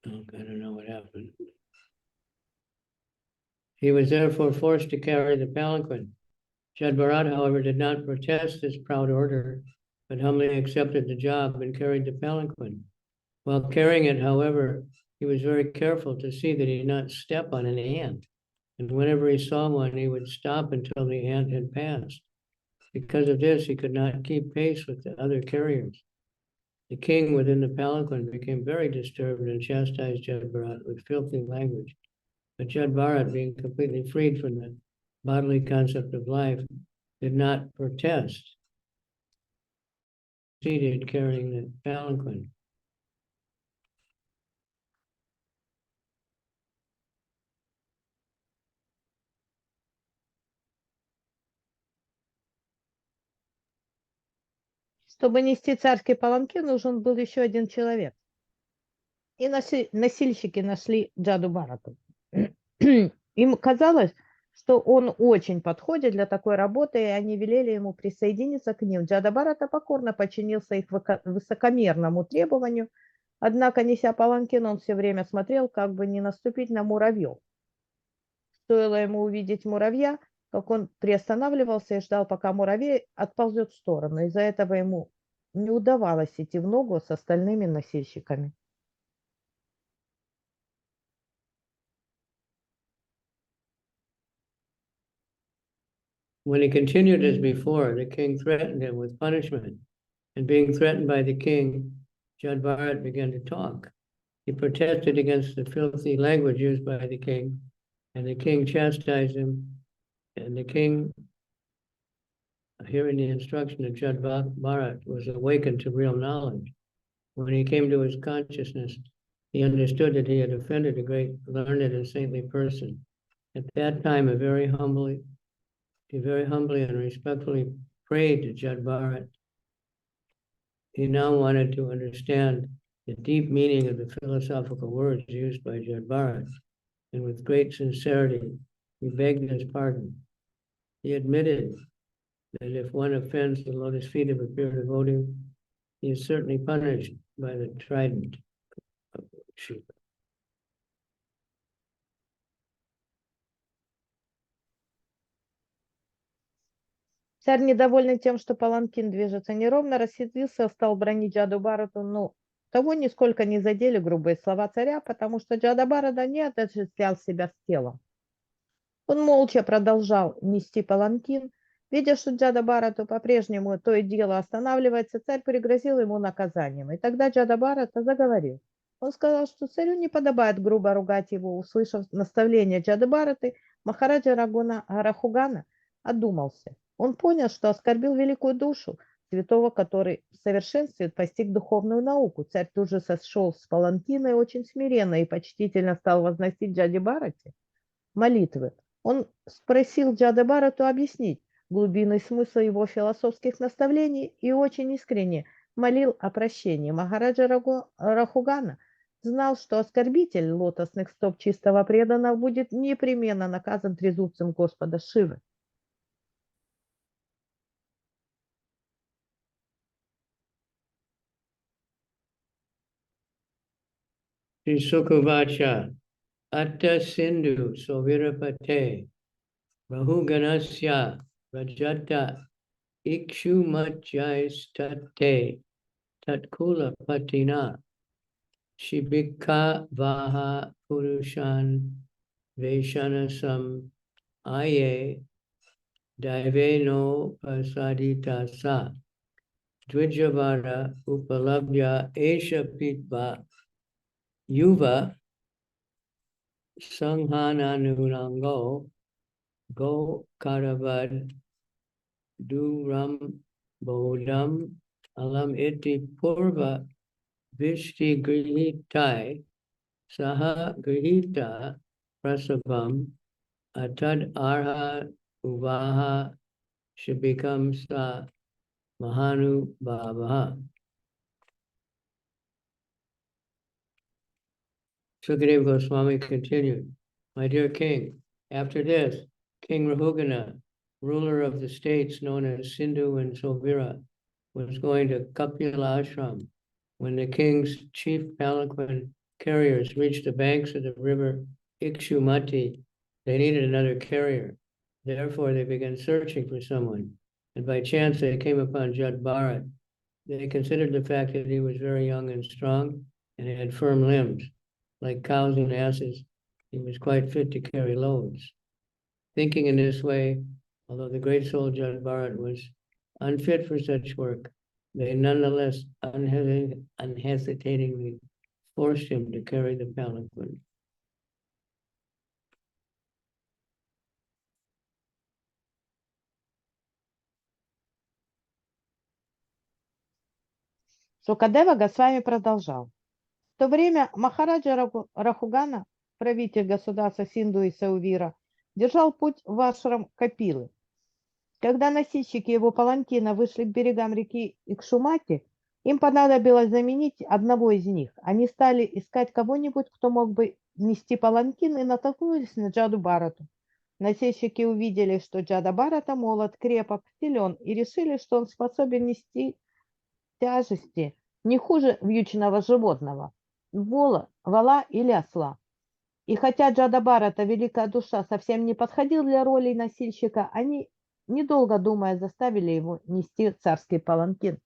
Oh, I don't know what happened. He was therefore forced to carry the palanquin. Jaḍa, however, did not protest this proud order, but humbly accepted the job and carried the palanquin. While carrying it, however, he was very careful to see that he did not step on an ant, and whenever he saw one, he would stop until the ant had passed. Because of this, he could not keep pace with the other carriers. The king within the palanquin became very disturbed and chastised Jaḍa with filthy language. But Jaḍa, being completely freed from the bodily concept of life, did not protest, proceeded carrying the palanquin. Чтобы нести царский паланкин, нужен был еще один человек. И носильщики нашли Джаду Бхарату. Им казалось, что он очень подходит для такой работы, и они велели ему присоединиться к ним. Джада Бхарата покорно подчинился их высокомерному требованию, однако, неся паланкин, он все время смотрел, как бы не наступить на муравьев. Стоило ему увидеть муравья, как он приостанавливался и ждал, пока муравей отползет в сторону. Из-за этого ему не удавалось идти в ногу с остальными носильщиками. When he continued as before, the king threatened him with punishment. And being threatened by the king, Jaḍa began to talk. He protested against the filthy language used by the king, and the king chastised him. And the king, hearing the instruction of Jaḍa, was awakened to real knowledge. When he came to his consciousness, he understood that he had offended a great learned and saintly person. At that time, he very humbly and respectfully prayed to Jaḍa. He now wanted to understand the deep meaning of the philosophical words used by Jaḍa, and with great sincerity, he begged his pardon. He admitted that if one offends the lotus feet of a pure devotee, he is certainly punished by the trident of Shiva. Царь, недовольный тем, что паланкин движется неровно, рассердился, стал бранить Джаду Бхарату, но того нисколько не задели грубые слова царя, потому что Джада Бхарата не отождествлял себя с телом. Он молча продолжал нести паланкин. Видя, что Джада Бхарату по-прежнему то и дело останавливается, царь пригрозил ему наказанием. И тогда Джада Бхарата заговорил. Он сказал, что царю не подобает грубо ругать его. Услышав наставление Джады Бхараты, Махараджа Рахугана одумался. Он понял, что оскорбил великую душу святого, который в совершенстве постиг духовную науку. Царь тут же сошел с паланкина и очень смиренно и почтительно стал возносить Джаде Бхарате молитвы. Он спросил Джада Бхарату объяснить глубинный смысл его философских наставлений и очень искренне молил о прощении. Махараджа Рахугана знал, что оскорбитель лотосных стоп чистого преданного будет непременно наказан трезубцем Господа Шивы. Sukavacha, Atta Sindhu Sovirapate, Rahuganasya, Rajata, Ikshu Machyaistate, Tatkula Patina, Shibika Vaha Purushan, Veshanasam, Aye, Daiveno Pasadita Sa, Dvijavara Upalabhya Esha Pitva, Yuva Sanghananunango Go Karavad Duram Bodham Alam Iti Purva Vishti Grihitai Saha Grihita Prasabam Atad Arha Uvaha Shibikam Sa Mahanu Bhavaha. Sukadeva Goswami continued, my dear king, after this, King Rahugana, ruler of the states known as Sindhu and Sovira, was going to Kapila Ashram. When the king's chief palanquin carriers reached the banks of the river Ikshumati, they needed another carrier. Therefore, they began searching for someone, and by chance they came upon Jaḍa. They considered the fact that he was very young and strong and had firm limbs. Like cows and asses, he was quite fit to carry loads. Thinking in this way, although the great soul Jaḍa was unfit for such work, they nonetheless unhesitatingly forced him to carry the palanquin. Сукадева Госвами продолжал. В то время Махараджа Рахугана, правитель государства Синду и Саувира, держал путь в ашрам Капилы. Когда носильщики его паланкина вышли к берегам реки Икшумати, им понадобилось заменить одного из них. Они стали искать кого-нибудь, кто мог бы нести паланкин, и натолкнулись на Джаду Бхарату. Носильщики увидели, что Джада Бхарата молод, крепок, силен, и решили, что он способен нести тяжести не хуже вьючного животного, вола или осла. И хотя Джада Бхарата, великая душа, совсем не подходил для роли носильщика, они, недолго думая, заставили его нести царский паланкин.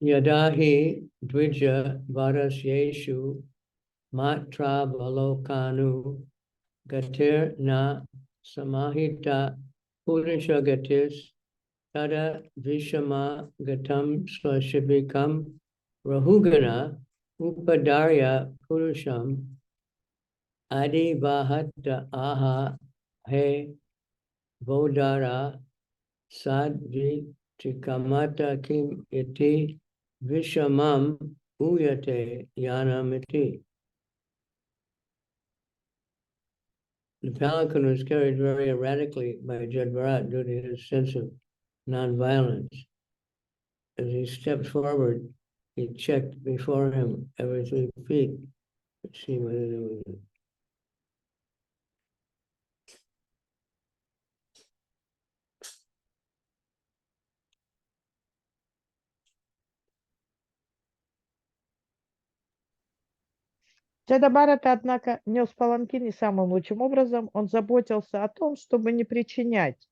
Yadahi dvija varasyeshu matra balokanu gatir na samahita purusha gatis tada vishama gatam swashibikam rahugana upadarya purusham adi vahata aha he vodara sadvi chikamata kim iti vishamam uyate yanamiti. The palanquin was carried very erratically by Jaḍa due to his sense of nonviolence. As he stepped forward, he checked before him every 3 feet to see whether there was a Джада Бхарата, однако, нес паланкин не самым лучшим образом. Он заботился о том, чтобы не причинять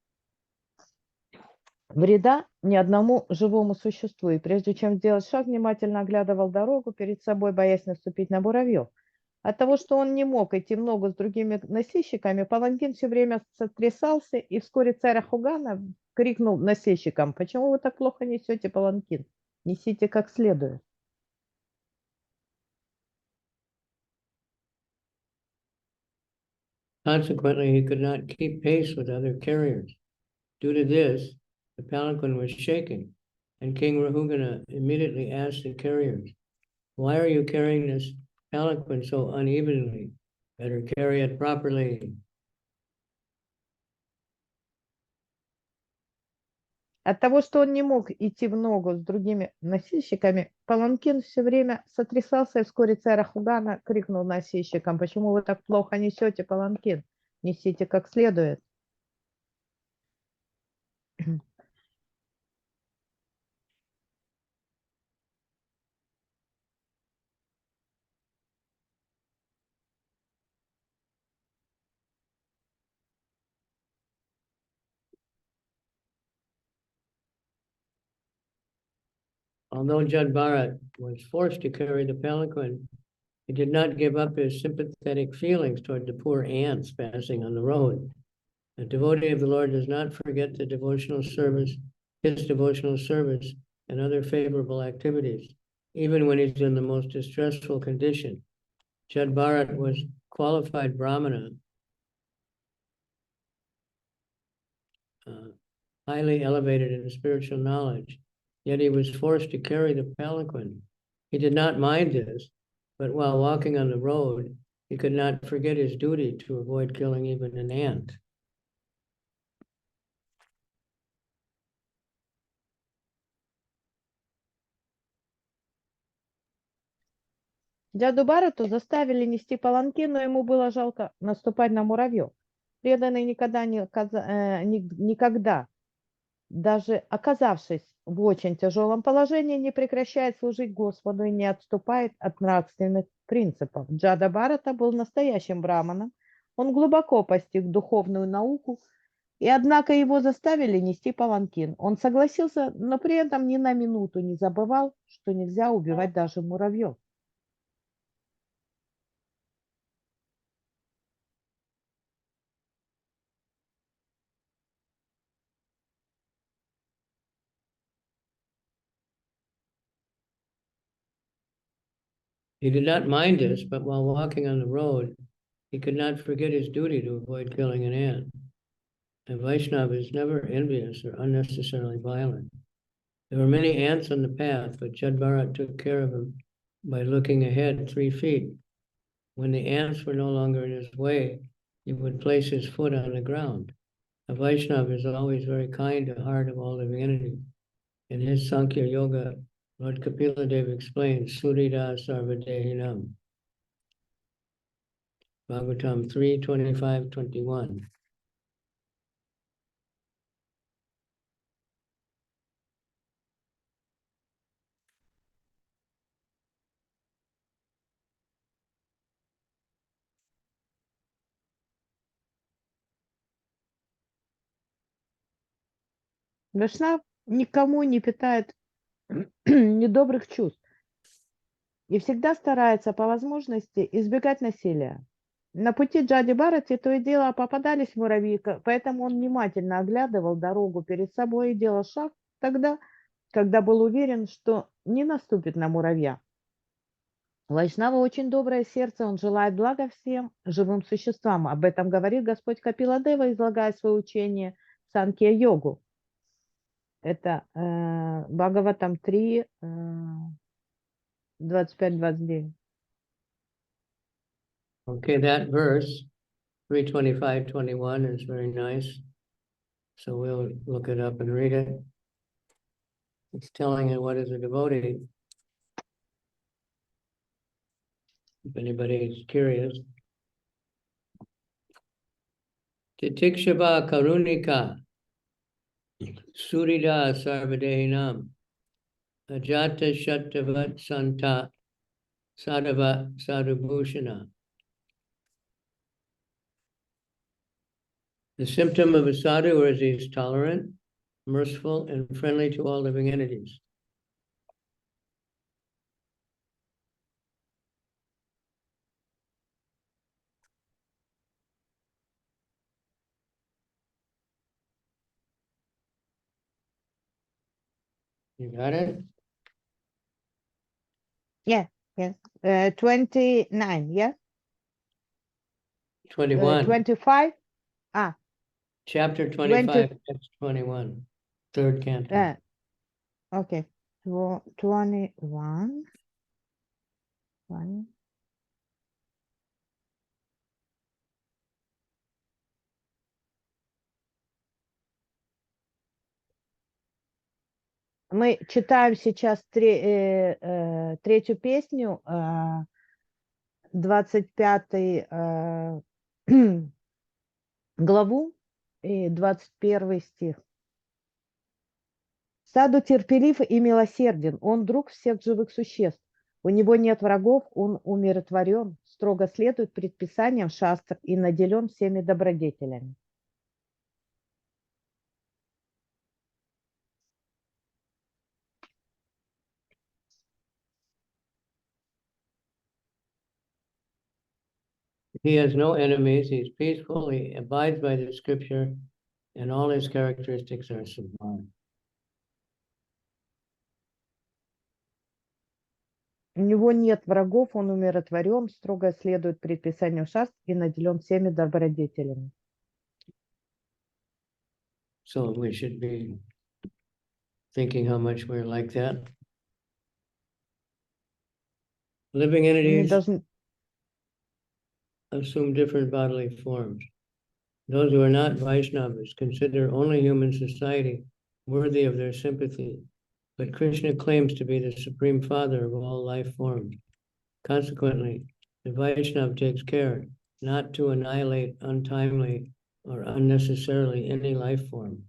вреда ни одному живому существу. И прежде чем сделать шаг, внимательно оглядывал дорогу перед собой, боясь наступить на муравьев. От того, что он не мог идти в ногу с другими носильщиками, паланкин все время сотрясался, и вскоре царь Ахугана крикнул носильщикам: «Почему вы так плохо несете паланкин? Несите как следует». Consequently, he could not keep pace with other carriers. Due to this, the palanquin was shaking, and King Rahugana immediately asked the carriers, why are you carrying this palanquin so unevenly? Better carry it properly. От того, что он не мог идти в ногу с другими носильщиками, паланкин все время сотрясался, и вскоре царь Ахугана крикнул носильщикам: «Почему вы так плохо несете паланкин? Несите как следует». Although Jaḍa was forced to carry the palanquin, he did not give up his sympathetic feelings toward the poor ants passing on the road. A devotee of the Lord does not forget the devotional service, his devotional service, and other favorable activities, even when he's in the most distressful condition. Jaḍa was qualified Brahmana, highly elevated in spiritual knowledge, yet he was forced to carry the palanquin. He did not mind this, but while walking on the road, he could not forget his duty to avoid killing even an ant. Дяду Барату заставили нести паланки, но ему было жалко наступать на муравьев. Преданный никогда, даже оказавшись в очень тяжелом положении, не прекращает служить Господу и не отступает от нравственных принципов. Джада Барата был настоящим браманом. Он глубоко постиг духовную науку, и однако его заставили нести паланкин. Он согласился, но при этом ни на минуту не забывал, что нельзя убивать даже муравьев. He did not mind this, but while walking on the road, he could not forget his duty to avoid killing an ant. A Vaishnava is never envious or unnecessarily violent. There were many ants on the path, but Jaḍa took care of him by looking ahead 3 feet. When the ants were no longer in his way, he would place his foot on the ground. A Vaishnava is always very kind to the heart of all living entities. In his Sankhya Yoga, Lord Kapila Dev explains Surida Sarvadehinam. Bhagavatam 3:25-21. Вайшнав никому не питает недобрых чувств и всегда старается по возможности избегать насилия. На пути Джади Барати то и дело попадались муравьи, поэтому он внимательно оглядывал дорогу перед собой и делал шаг тогда, когда был уверен, что не наступит на муравья. У Вайшнава очень доброе сердце, он желает блага всем живым существам. Об этом говорит Господь Капила Дева, излагая свое учение Санкья-йогу. Это Бхагаватам 3, 25-29. Okay, that verse, 3:25-21, is very nice. So we'll look it up and read it. It's telling you what is a devotee. If anybody is curious. Titikshava karunika surida sarvadehinam ajata shattavat santa sadhava sadhubhushana. The symptom of a sadhu is he is tolerant, merciful, and friendly to all living entities. You got it? Yeah, yes. 29, yeah? 21. 25? Chapter 25, text 21, third canto. Okay. 21. 20. Мы читаем сейчас третью песню, 25 главу и 21 стих. Саду терпелив и милосерден, он друг всех живых существ. У него нет врагов, он умиротворен, строго следует предписаниям шастр и наделен всеми добродетелями. He has no enemies, he's peaceful, he abides by the scripture, and all his characteristics are sublime. У него нет врагов, он умиротворен, строго следует предписанию шастр и наделен всеми добродетелями. So we should be thinking how much we're like that. Living entities assume different bodily forms. Those who are not Vaishnavas consider only human society worthy of their sympathy, but Krishna claims to be the Supreme Father of all life forms. Consequently, the Vaishnava takes care not to annihilate untimely or unnecessarily any life form.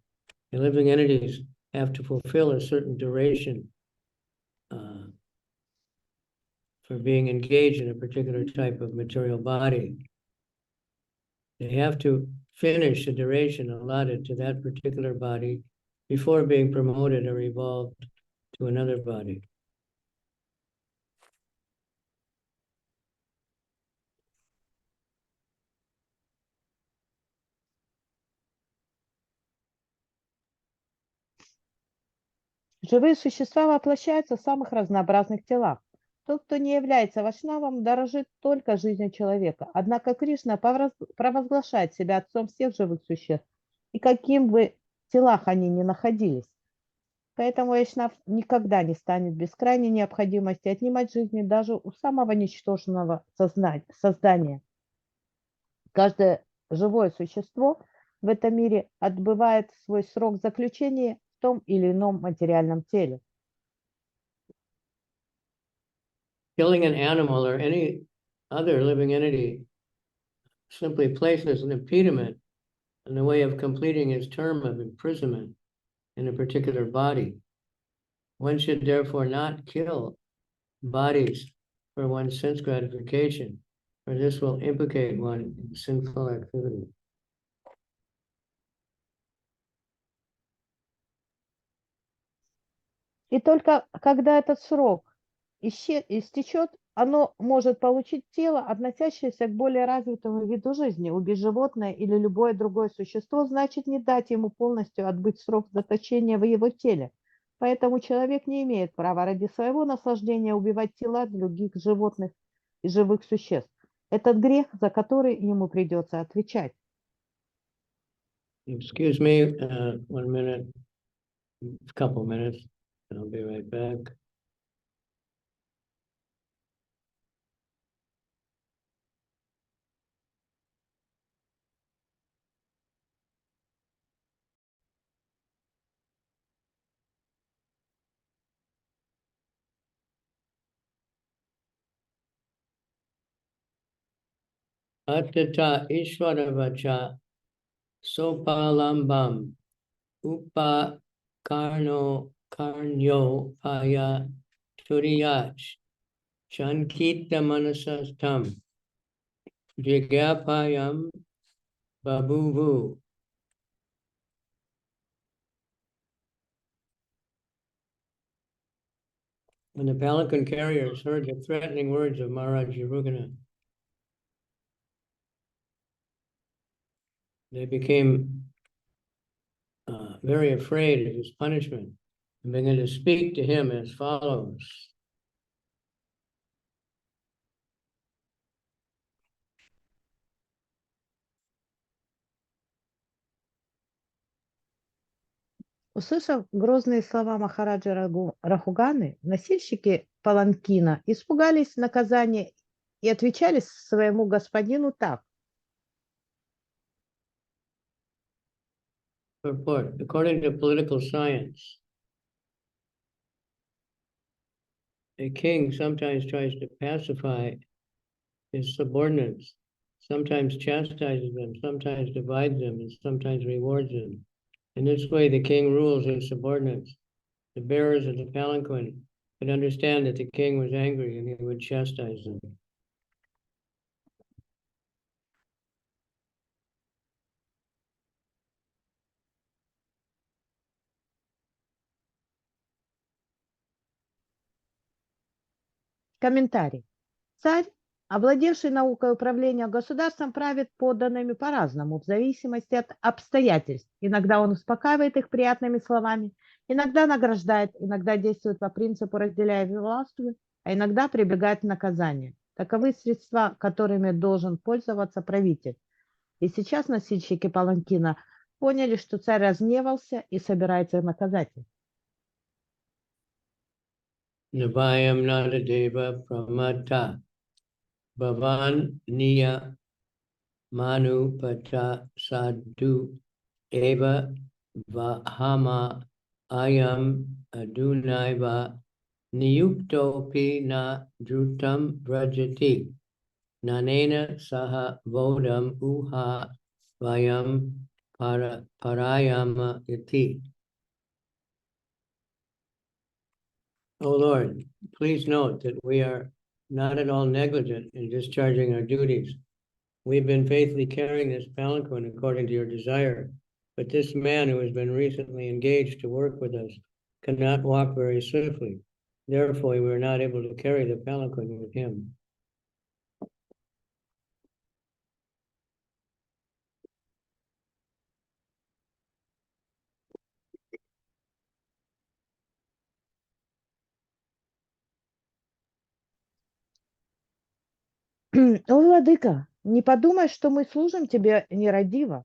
The living entities have to fulfill a certain duration for being engaged in a particular type of material body. They have to finish the duration allotted to that particular body before being promoted or evolved to another body. Живые существа воплощаются в самых разнообразных телах. Тот, кто не является вайшнавом, дорожит только жизнью человека. Однако Кришна провозглашает себя отцом всех живых существ, и каким бы телах они ни находились. Поэтому вайшнав никогда не станет без крайней необходимости отнимать жизни даже у самого ничтожного создания. Каждое живое существо в этом мире отбывает свой срок заключения в том или ином материальном теле. Killing an animal or any other living entity simply places an impediment in the way of completing his term of imprisonment in a particular body. One should therefore not kill bodies for one's sense gratification, for this will implicate one in sinful activity. И только когда этот срок истечет, оно может получить тело, относящееся к более развитому виду жизни. Убить животное или любое другое существо значит не дать ему полностью отбыть срок заточения в его теле. Поэтому человек не имеет права ради своего наслаждения убивать тела других животных и живых существ. Этот грех, за который ему придется отвечать. Excuse me, 1 minute, a couple minutes, and I'll be right back. Atata Ishwaravacha Sopalambam Upa Karnyo Paya Turiyach Shankita Manasastam Jigyapayam Babuvu. When the palanquin carriers heard the threatening words of Maharaj Yarugana, they became very afraid of his punishment and began to speak to him as follows. Услышав грозные слова Махараджа Рахуганы, носильщики паланкина испугались наказания и отвечали своему господину так. Purport. According to political science, a king sometimes tries to pacify his subordinates, sometimes chastises them, sometimes divides them, and sometimes rewards them. In this way, the king rules his subordinates. The bearers of the palanquin could understand that the king was angry and he would chastise them. Комментарий. Царь, овладевший наукой управления государством, правит подданными по-разному, в зависимости от обстоятельств. Иногда он успокаивает их приятными словами, иногда награждает, иногда действует по принципу «разделяя властвуй», а иногда прибегает к наказанию. Таковы средства, которыми должен пользоваться правитель. И сейчас носильщики паланкина поняли, что царь разгневался и собирается наказать их. Navayam Nadadeva Pramata Bhavan Niya Manu Pata Sadhu Eva Vahama Ayam Adunaiva niyukto pi na drutam vrajati, nanena saha vodam uha vayam parayama iti. O Lord, please note that we are not at all negligent in discharging our duties. We've been faithfully carrying this palanquin according to your desire, but this man who has been recently engaged to work with us cannot walk very swiftly. Therefore, we are not able to carry the palanquin with him. О, владыка, не подумай, что мы служим тебе нерадиво.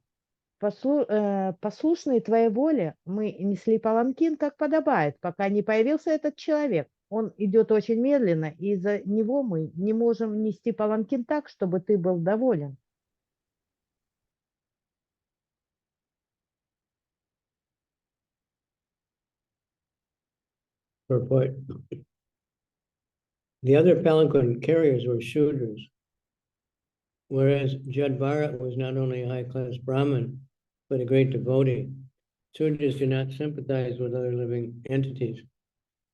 Послушные твоей воле, мы несли паланкин, как подобает, пока не появился этот человек. Он идет очень медленно, и из-за него мы не можем нести паланкин так, чтобы ты был доволен. Purport. The other palanquin carriers were Shudras, whereas Jaḍa was not only a high-class Brahmin, but a great devotee. Shudras do not sympathize with other living entities,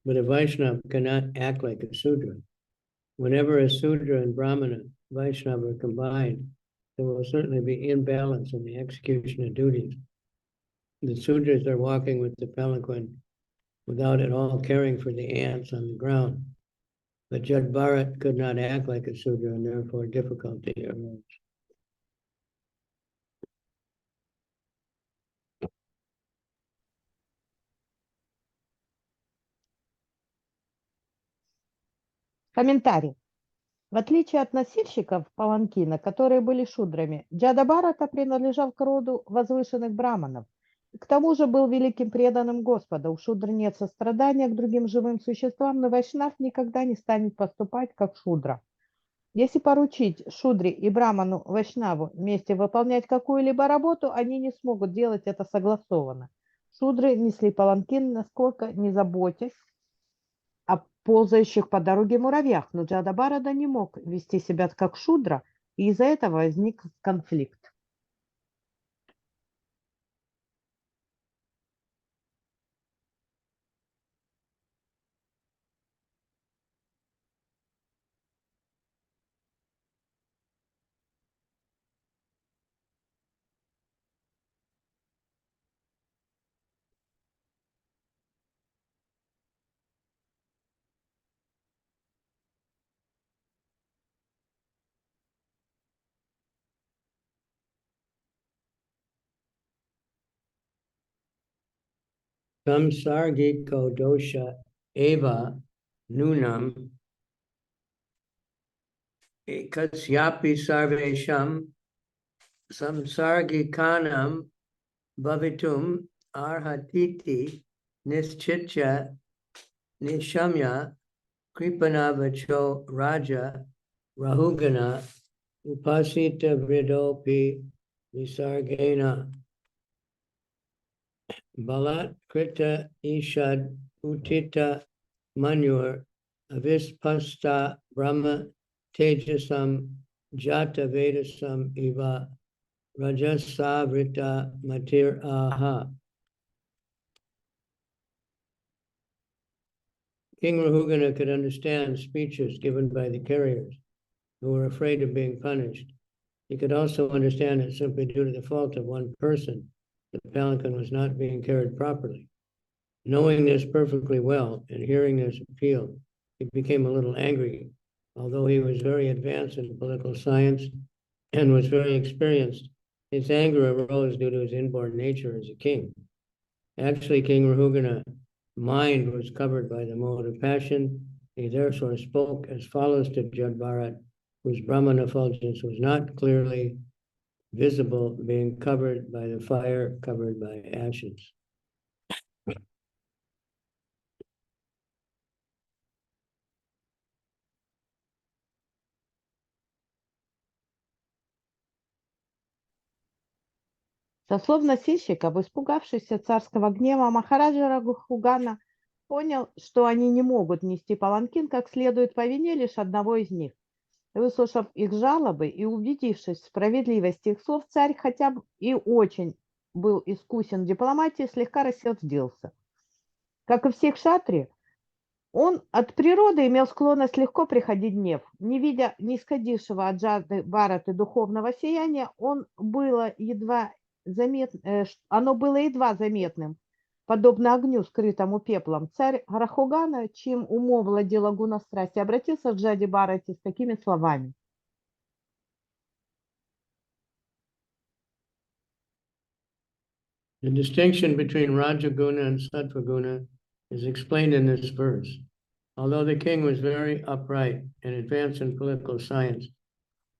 but a Vaishnava cannot act like a Sudra. Whenever a Sudra and Brahmana, Vaishnava are combined, there will certainly be imbalance in the execution of duties. The Sudras are walking with the palanquin without at all caring for the ants on the ground. But Jaḍa could not act like a Sudra, and therefore difficulty arose. Комментарий. В отличие от носильщиков паланкина, которые были шудрами, Джада Бхарата принадлежал к роду возвышенных браманов. К тому же был великим преданным Господа. У шудр нет сострадания к другим живым существам, но вайшнав никогда не станет поступать как шудра. Если поручить шудре и браману вайшнаву вместе выполнять какую-либо работу, они не смогут делать это согласованно. Шудры несли паланкин, насколько не заботясь о ползающих по дороге муравьях, но Джада Бхарата не мог вести себя как шудра, и из-за этого возник конфликт. Samsargiko dosha eva nunam ekasyapi sarvesham samsargikanam bhavitum arhatiti nischitya nishamya kripanavacho raja rahugana upasita vridopi visargena balat krita ishad utita manur avispasta brahma tejasam jata vedasam eva rajasavrita matir aha. King Rahugana could understand speeches given by the carriers who were afraid of being punished. He could also understand that simply due to the fault of one person, the palanquin was not being carried properly. Knowing this perfectly well and hearing this appeal, he became a little angry. Although he was very advanced in political science and was very experienced, his anger arose due to his inborn nature as a king. Actually, King Rahugana's mind was covered by the mode of passion. He therefore spoke as follows to Jaḍa, whose Brahman effulgence was not clearly visible, being covered by the fire, covered by ashes. Со слов носильщиков, испугавшийся царского гнева, Махараджа Рагхугана понял, что они не могут нести паланкин как следует по вине лишь одного из них. Выслушав их жалобы и убедившись в справедливости их слов, царь, хотя бы и очень был искусен в дипломатии, слегка рассердился. Как и всех шатри, он от природы имел склонность легко приходить в гнев. Не видя нисходившего от Джады Бхараты духовного сияния, оно было едва заметным, подобно огню, скрытому пеплом. Царь Рахугана, чьим умом владела гуна страсти, обратился к Джаде Бхарате с такими словами. The distinction between Rajaguna and Sattvaguna is explained in this verse. Although the king was very upright and advanced in political science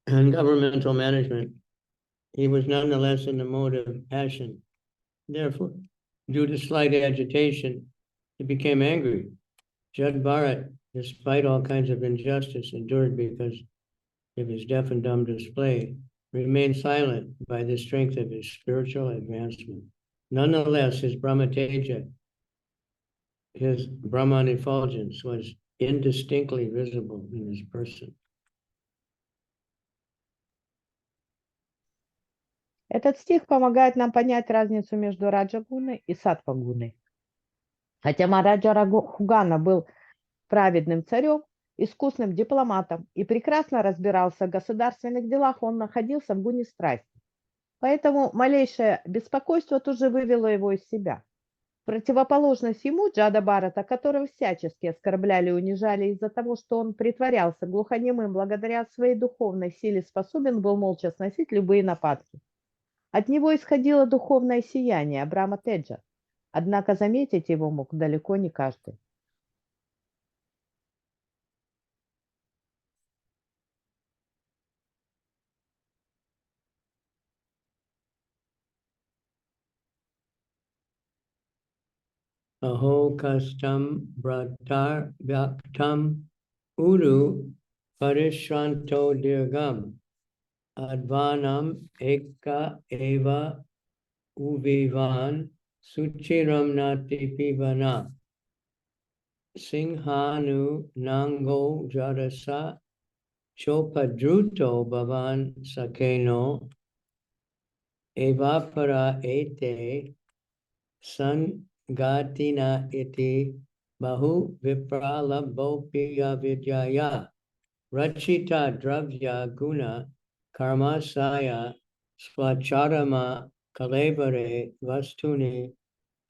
and governmental management, he was nonetheless in the mode of passion. Therefore, due to slight agitation, he became angry. Jad Bharat, despite all kinds of injustice endured because of his deaf and dumb display, remained silent by the strength of his spiritual advancement. Nonetheless, his Brahmateja, his Brahman effulgence, was indistinctly visible in his person. Этот стих помогает нам понять разницу между Раджагуной и Саттвагуной. Хотя Махараджа Рахугана был праведным царем, искусным дипломатом и прекрасно разбирался в государственных делах, он находился в гуне страсти. Поэтому малейшее беспокойство тоже вывело его из себя. В противоположность ему Джада Бхарата, которого всячески оскорбляли и унижали из-за того, что он притворялся глухонемым, благодаря своей духовной силе способен был молча сносить любые нападки. От него исходило духовное сияние Брахма Теджа, однако заметить его мог далеко не каждый. Aho kastam bratar vyaktam uru parishranto dirgam advanam eka eva uvivan suchiram nati pivana singhanu nango jadasa chopadruto bhavan sakeno evapara ete san Gatina iti bahu vipralabhopiya vidyaya rachita dravya guna karmasaya swacharama kalevare vastuni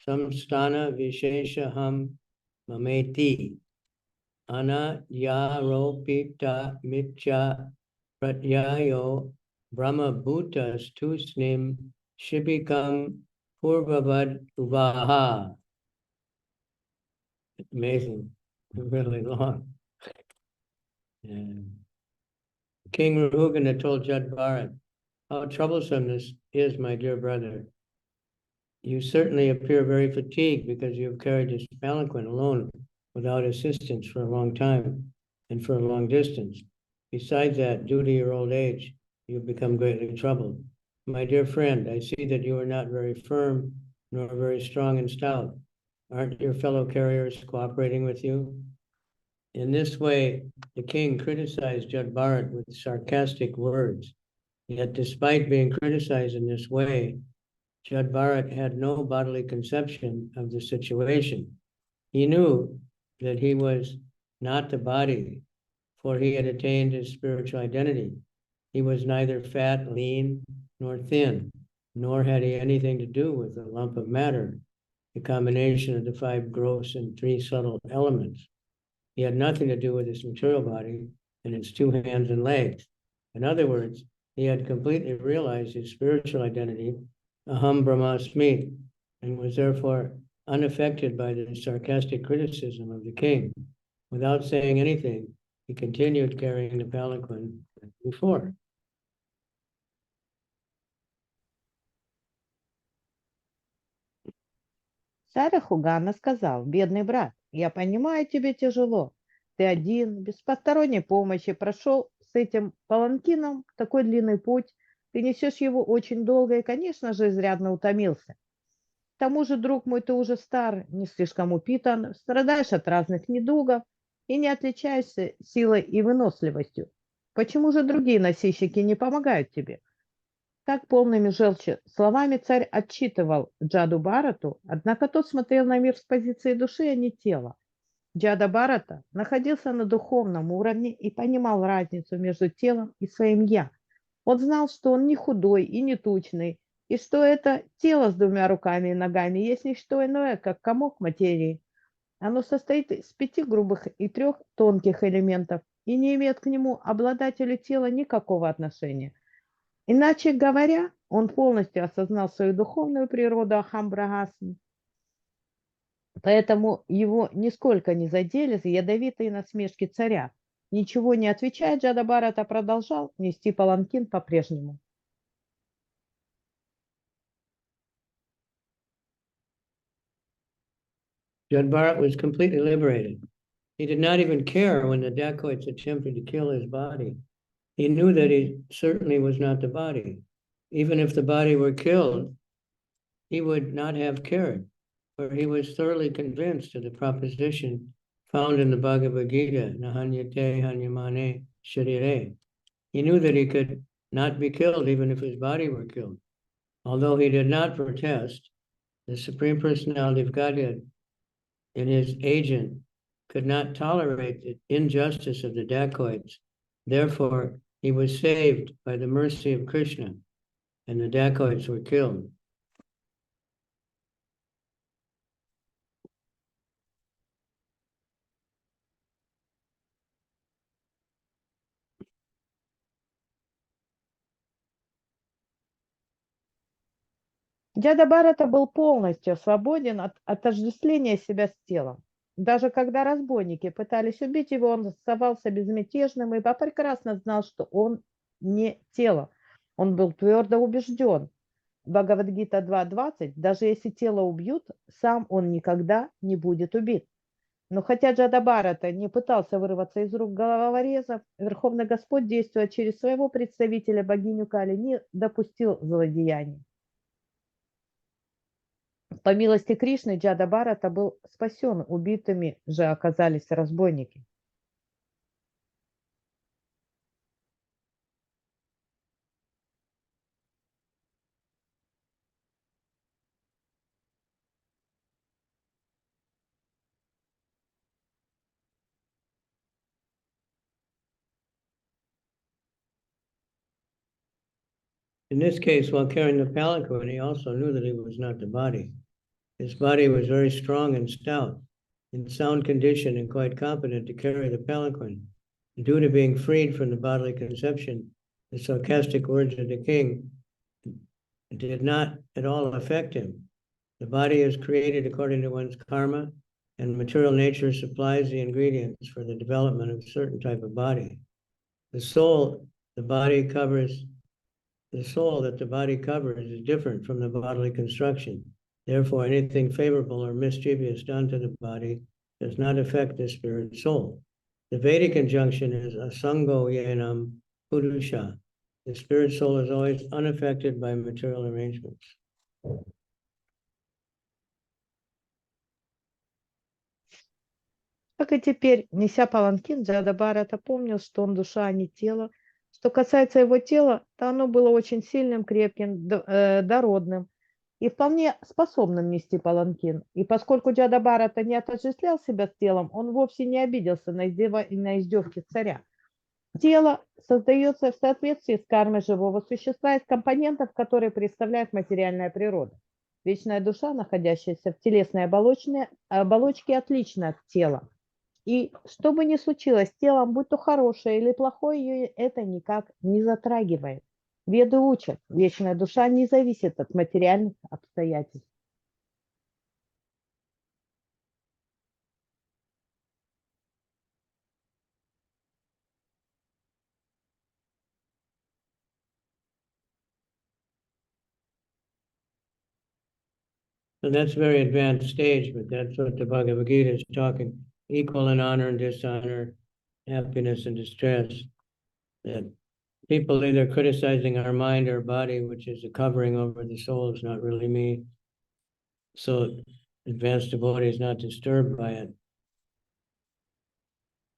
samstana visheshaham mameti anayaropita mitya pratyayo brahmabhutas tusnim shibikam Purvavad Uvaha. Amazing, really long. And King Rahugana told Jad Bharat, how troublesome this is, my dear brother. You certainly appear very fatigued because you have carried this palanquin alone without assistance for a long time and for a long distance. Besides that, due to your old age, you've become greatly troubled. My dear friend, I see that you are not very firm nor very strong and stout. Aren't your fellow carriers cooperating with you? In this way, the king criticized Jad Bharat with sarcastic words. Yet despite being criticized in this way, Jad Bharat had no bodily conception of the situation. He knew that he was not the body, for he had attained his spiritual identity. He was neither fat, lean, nor thin, nor had he anything to do with a lump of matter, the combination of the 5 gross and 3 subtle elements. He had nothing to do with his material body and its 2 hands and legs. In other words, he had completely realized his spiritual identity, Aham Brahmasmi, and was therefore unaffected by the sarcastic criticism of the king. Without saying anything, he continued carrying the palanquin before. Царь Рахугана сказал: «Бедный брат, я понимаю, тебе тяжело. Ты один, без посторонней помощи, прошел с этим паланкином такой длинный путь. Ты несешь его очень долго и, конечно же, изрядно утомился. тому же, друг мой, ты уже стар, не слишком упитан, страдаешь от разных недугов и не отличаешься силой и выносливостью. Почему же другие носильщики не помогают тебе? Так полными желчи словами царь отчитывал Джаду Барату, однако тот смотрел на мир с позиции души, а не тела. Джада Барата находился на духовном уровне и понимал разницу между телом и своим «я». Он знал, что он не худой и не тучный, и что это тело с двумя руками и ногами есть не что иное, как комок материи. Оно состоит из 5 грубых и 3 тонких элементов и не имеет к нему, обладателю тела, никакого отношения. Иначе говоря, он полностью осознал свою духовную природу Ахам-Брахасм, поэтому его нисколько не задели ядовитые насмешки царя. Ничего не отвечая, Джада Барата продолжал нести паланкин по-прежнему. Jad Bharat was completely liberated. He did not even care when the dacoits attempted to kill his body. He knew that he certainly was not the body. Even if the body were killed, he would not have cared, for he was thoroughly convinced of the proposition found in the Bhagavad Gita, Nahanyate Hanyamane Sharire. He knew that he could not be killed even if his body were killed. Although he did not protest, the Supreme Personality of Godhead and his agent could not tolerate the injustice of the dacoits. Therefore, he was saved by the mercy of Krishna, and the dacoits were killed. Дядя Барата был полностью свободен от отождествления себя с телом. Даже когда разбойники пытались убить его, он оставался безмятежным, ибо прекрасно знал, что он не тело. Он был твердо убежден. Бхагавад-гита 2.20, даже если тело убьют, сам он никогда не будет убит. Но хотя Джада Барата не пытался вырваться из рук головорезов, Верховный Господь, действуя через своего представителя, богиню Кали, не допустил злодеяний. По милости Кришны, Джада Барата был спасен, убитыми же оказались разбойники. In this case, while carrying the palanquin, he also knew that he was not the body. His body was very strong and stout, in sound condition and quite competent to carry the palanquin. Due to being freed from the bodily conception, the sarcastic words of the king did not at all affect him. The body is created according to one's karma, and material nature supplies the ingredients for the development of a certain type of body. The soul that the body covers is different from the bodily construction. Therefore, anything favorable or mischievous done to the body does not affect the spirit soul. The Vedic conjunction is asango yenam purusha. The spirit soul is always unaffected by material arrangements. Так и теперь, неся паланкин, Джада Барата помнил, что он душа, а не тело. Что касается его тела, то оно было очень сильным, крепким, дородным и вполне способным нести паланкин. И поскольку Джада Барата не отождествлял себя с телом, он вовсе не обиделся на издевки царя. Тело создается в соответствии с кармой живого существа из компонентов, которые представляет материальная природа. Вечная душа, находящаяся в телесной оболочке, отлична от тела. И что бы ни случилось с телом, будь то хорошее или плохое, ее это никак не затрагивает. Веды учат, вечная душа не зависит от материальных обстоятельств. So that's a very advanced stage, but that's what the Bhagavad Gita is talking, equal in honor and dishonor, happiness and distress. That people either criticizing our mind or body, which is a covering over the soul, is not really me. so advanced devotee is not disturbed by it.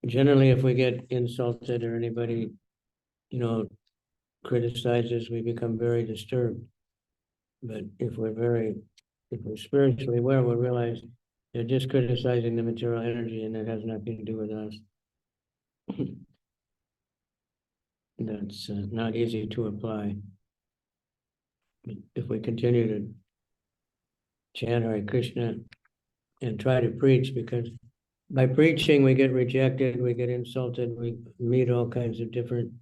Generally, if we get insulted or anybody, criticizes, we become very disturbed. But if we're spiritually aware, we'll realize they're just criticizing the material energy and it has nothing to do with us. That's not easy to apply. But if we continue to chant Hare Krishna and try to preach, because by preaching we get rejected, we get insulted, we meet all kinds of different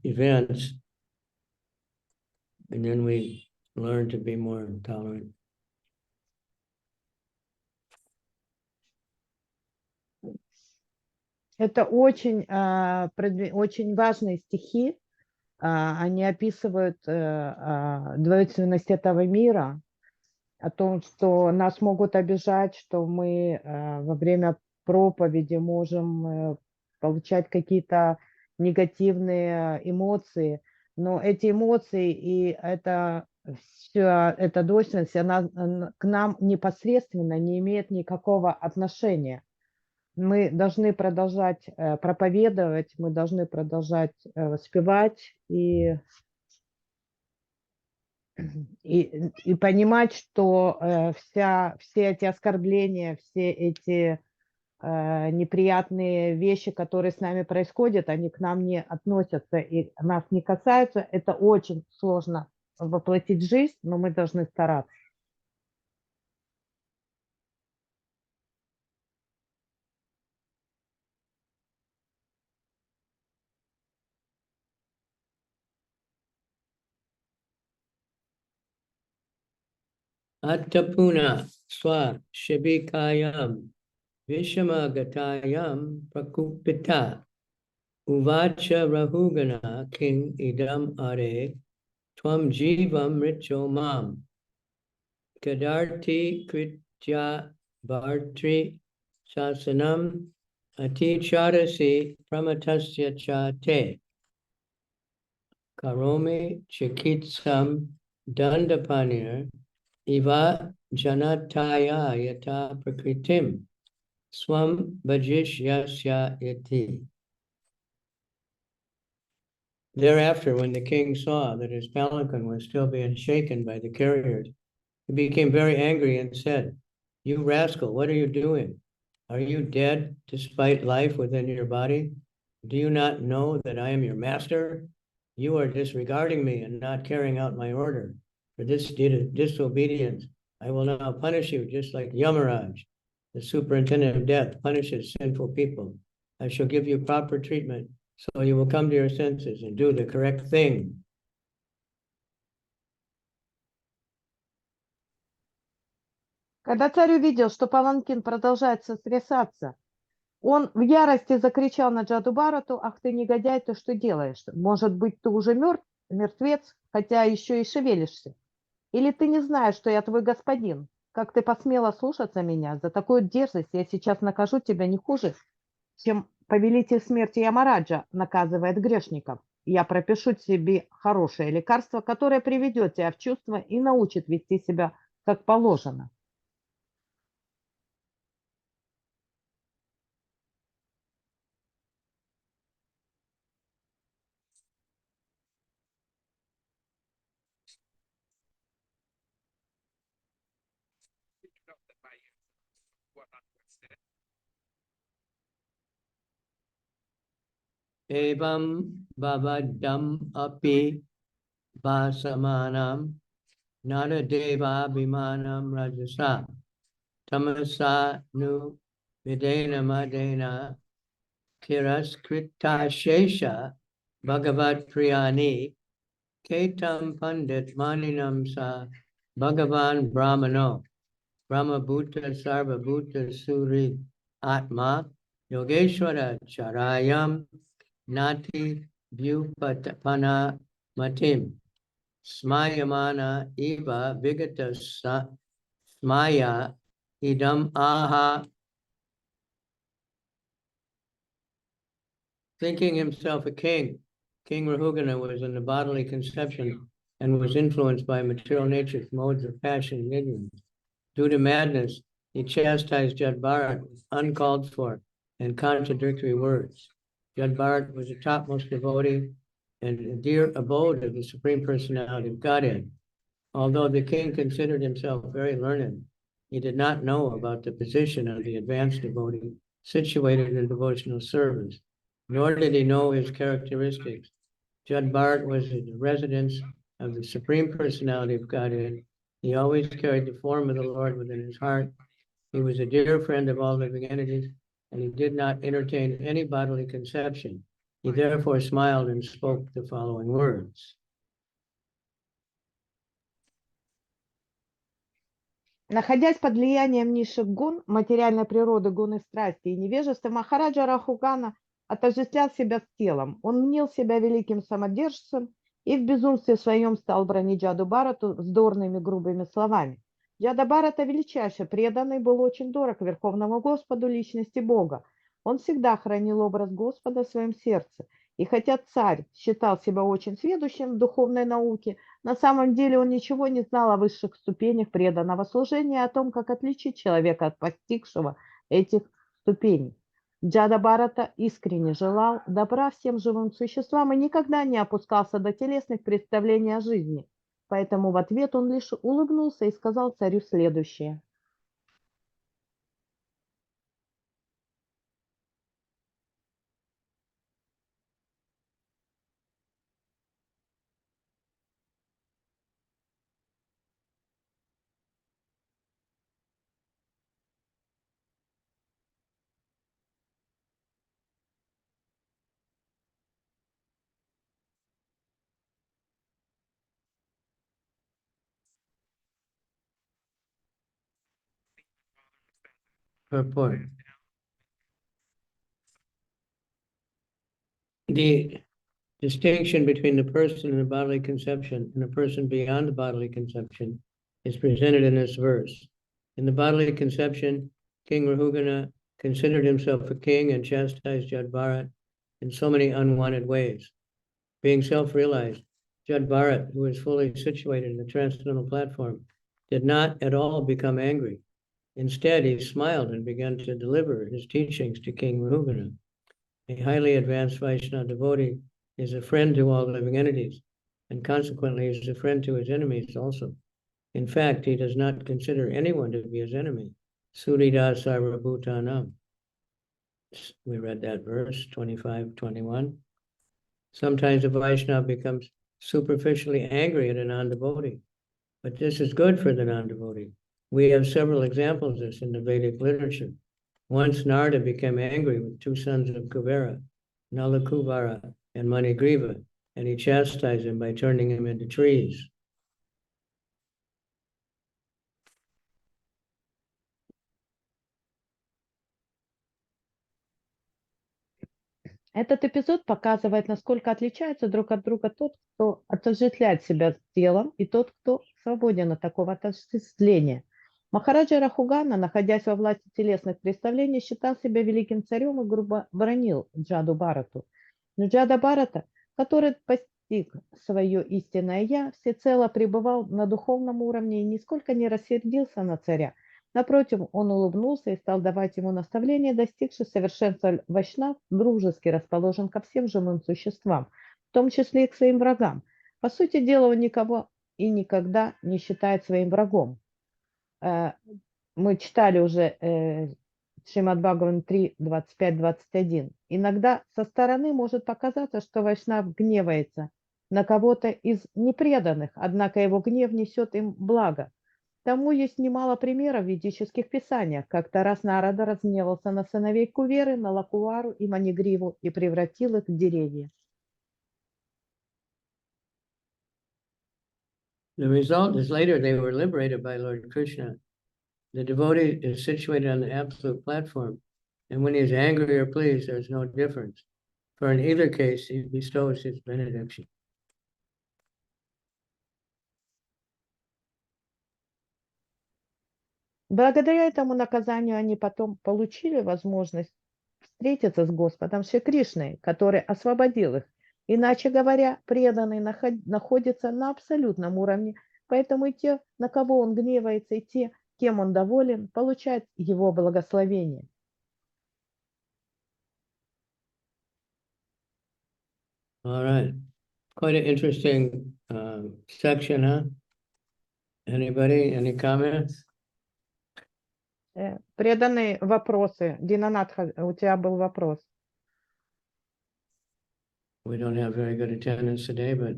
events, and then we learn to be more tolerant. Это очень важные стихи. Они описывают двойственность этого мира, о том, что нас могут обижать, что мы во время проповеди можем получать какие-то негативные эмоции, но эти эмоции и вся эта двойственность, она к нам непосредственно не имеет никакого отношения. Мы должны продолжать проповедовать, мы должны продолжать воспевать и понимать, что все эти оскорбления, все эти неприятные вещи, которые с нами происходят, они к нам не относятся и нас не касаются. Это очень сложно воплотить в жизнь, но мы должны стараться. Attapuna swa shibikayam Vishamagatayam prakupita uvacha rahugana king idam are tvam jivam richo mam kadarti kritya bhartri sasanam aticharasi pramatasya cha te karomi chikitsam dandapanir iva janataya yata prakritim Swam Bhajishyasya iti. Thereafter, when the king saw that his palanquin was still being shaken by the carriers, he became very angry and said, "You rascal, what are you doing? Are you dead despite life within your body? Do you not know that I am your master? You are disregarding me and not carrying out my order. For this disobedience, I will now punish you just like Yamaraj, the superintendent of death, punishes sinful people. I shall give you proper treatment so you will come to your senses and do the correct thing." Когда царь увидел, что паланкин продолжает сотрясаться, он в ярости закричал на Джаду Бхарату: «Ах ты, негодяй, ты что делаешь? Может быть, ты уже мертвец, хотя еще и шевелишься? Или ты не знаешь, что я твой господин? Как ты посмела слушаться меня? За такую дерзость я сейчас накажу тебя не хуже, чем повелитель смерти Ямараджа наказывает грешников. Я пропишу тебе хорошее лекарство, которое приведет тебя в чувство и научит вести себя как положено». Evam bhavadam api vasamanam nara deva bimanam rajasa tamasa nu videna madena kiraskrita shesha bhagavat priyani ketam pandit maninam sa bhagavan brahmano brahma bhuta sarva bhuta suri atma yogeshwara charayam nati vyupatapana matim smayamana eva vigata smaya idam aha. Thinking himself a king, King Rahugana was in the bodily conception and was influenced by material nature's modes of passion and ignorance. Due to madness, he chastised Jaḍa with uncalled for and contradictory words. Jaḍa was the topmost devotee and a dear abode of the Supreme Personality of Godhead. Although the king considered himself very learned, he did not know about the position of the advanced devotee situated in devotional service, nor did he know his characteristics. Jaḍa was the residence of the Supreme Personality of Godhead. He always carried the form of the Lord within his heart. He was a dear friend of all living entities, and he did not entertain any bodily conception. He therefore smiled and spoke the following words. Находясь под влиянием низших гун, материальной природы гуны страсти и невежества, Махараджа Рахугана отождествлял себя с телом. Он мнил себя великим самодержцем и в безумстве своем стал бронить Джаду Бхарату вздорными грубыми словами. Джада Бхарата, величайший преданный, был очень дорог Верховному Господу, личности Бога. Он всегда хранил образ Господа в своем сердце. И хотя царь считал себя очень сведущим в духовной науке, на самом деле он ничего не знал о высших ступенях преданного служения, о том, как отличить человека от постигшего этих ступеней. Джада Бхарата искренне желал добра всем живым существам и никогда не опускался до телесных представлений о жизни. Поэтому в ответ он лишь улыбнулся и сказал царю следующее. Purport. The distinction between the person in the bodily conception and a person beyond the bodily conception is presented in this verse. In the bodily conception, King Rahugana considered himself a king and chastised Jaḍa in so many unwanted ways. Being self-realized, Jaḍa, who was fully situated in the transcendental platform, did not at all become angry. Instead, he smiled and began to deliver his teachings to King Rahugana. A highly advanced Vaishnava devotee is a friend to all living entities, and consequently is a friend to his enemies also. In fact, he does not consider anyone to be his enemy. Surida Sarvabhutanam. We read that verse, 25, 21. Sometimes a Vaishnava becomes superficially angry at a non-devotee, but this is good for the non-devotee. We have several examples of this in the Vedic literature. Once Narada became angry with two sons of Kuvera, Nalakuvara and Manigriva, and he chastised them by turning them into trees. Этот эпизод показывает, насколько отличаются друг от друга тот, кто отождествляет себя с телом, и тот, кто свободен от такого отождествления. Махараджа Рахугана, находясь во власти телесных представлений, считал себя великим царем и грубо бранил Джаду Бхарату. Но Джада Бхарата, который постиг свое истинное «я», всецело пребывал на духовном уровне и нисколько не рассердился на царя. Напротив, он улыбнулся и стал давать ему наставления, достигший совершенства Вайшнав, дружески расположен ко всем живым существам, в том числе и к своим врагам. По сути дела, он никого и никогда не считает своим врагом. Мы читали уже Srimad-Bhagavatam 3, 25-21. Иногда со стороны может показаться, что Вайшнав гневается на кого-то из непреданных, однако его гнев несет им благо. Тому есть немало примеров в ведических писаниях. Как-то раз Нарада разгневался на сыновей Куверы, на Лакувару и Манигриву и превратил их в деревья. The result is later they were liberated by Lord Krishna. The devotee is situated on the absolute platform, and when he is angry or pleased, there is no difference. For in either case, he bestows his benediction. Благодаря этому наказанию они потом получили возможность встретиться с Господом Шри Кришной, который освободил их. Иначе говоря, преданный находится на абсолютном уровне, поэтому и те, на кого он гневается, и те, кем он доволен, получают его благословение. All right. Quite an interesting section, huh? Anybody, any comments? Преданные вопросы. Динанатха, у тебя был вопрос. We don't have very good attendance today, but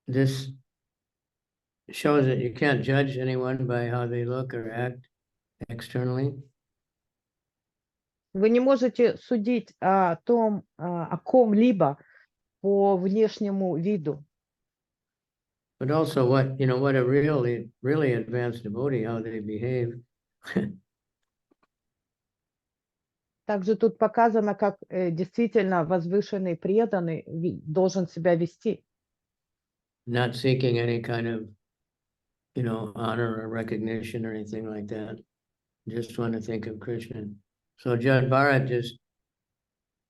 this shows that you can't judge anyone by how they look or act externally. Вы не можете судить о том, о ком-либо по внешнему виду. But also what a really advanced devotee, how they behave. Также тут показано, как действительно возвышенный преданный должен себя вести. Not seeking any kind of, honor or recognition or anything like that. Just want to think of Krishna. So Bharata just,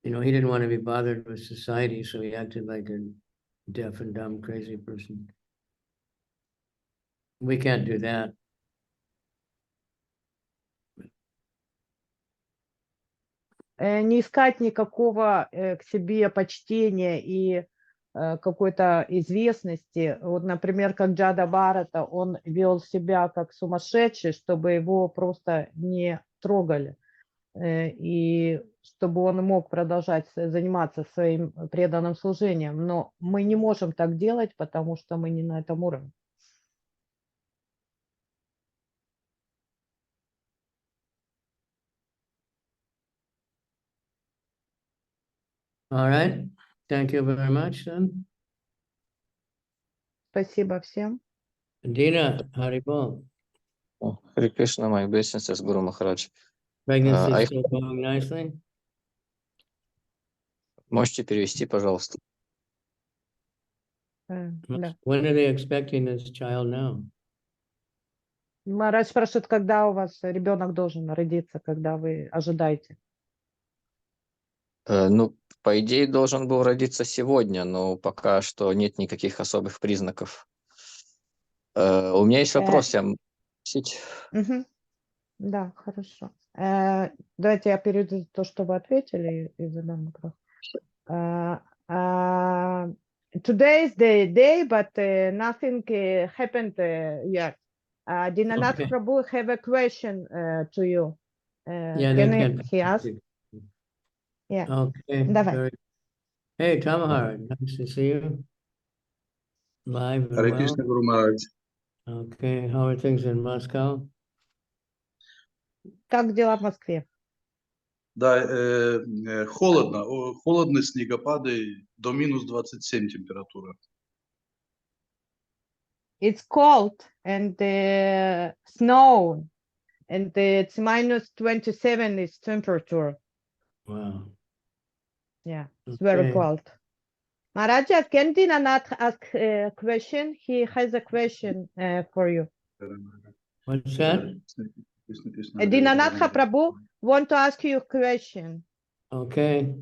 he didn't want to be bothered with society, so he acted like a deaf and dumb, crazy person. We can't do that. Не искать никакого к себе почтения и какой-то известности. Вот, например, как Jaḍa Bharata, он вел себя как сумасшедший, чтобы его просто не трогали. И чтобы он мог продолжать заниматься своим преданным служением. Но мы не можем так делать, потому что мы не на этом уровне. All right. Thank you very much, then. Спасибо всем. Dina, Haribol. Hare Krishna, my obeisances, Guru Maharaj. Pregnancy still going nicely? Можете перевести, пожалуйста? Да. When are they expecting this child now? Марадж спрашивает, когда у вас ребенок должен родиться, когда вы ожидаете? Ну, по идее, должен был родиться сегодня, но пока что нет никаких особых признаков. У меня есть вопрос, я могу спросить? Да, хорошо. Давайте я перейду то, что вы ответили, и задам вопрос. Today is the day, but nothing happened yet. Dinanath Okay. Prabhu have a question to you. Yeah, Can he ask? Yeah. Okay. Давай. Hey, Tamahara, nice to see you. Live and Hare well. Krishna, Guru Maharaj. Okay, how are things in Moscow? Как дела в Москве? Да, холодно, холодные снегопады, до минус 27 температура. It's cold and snow, and it's minus 27 is temperature. Wow. Yeah, it's very cold. Maharaja, can Dinanath ask a question? He has a question for you. What's that? Dinanatha Prabhu want to ask you a question. Okay.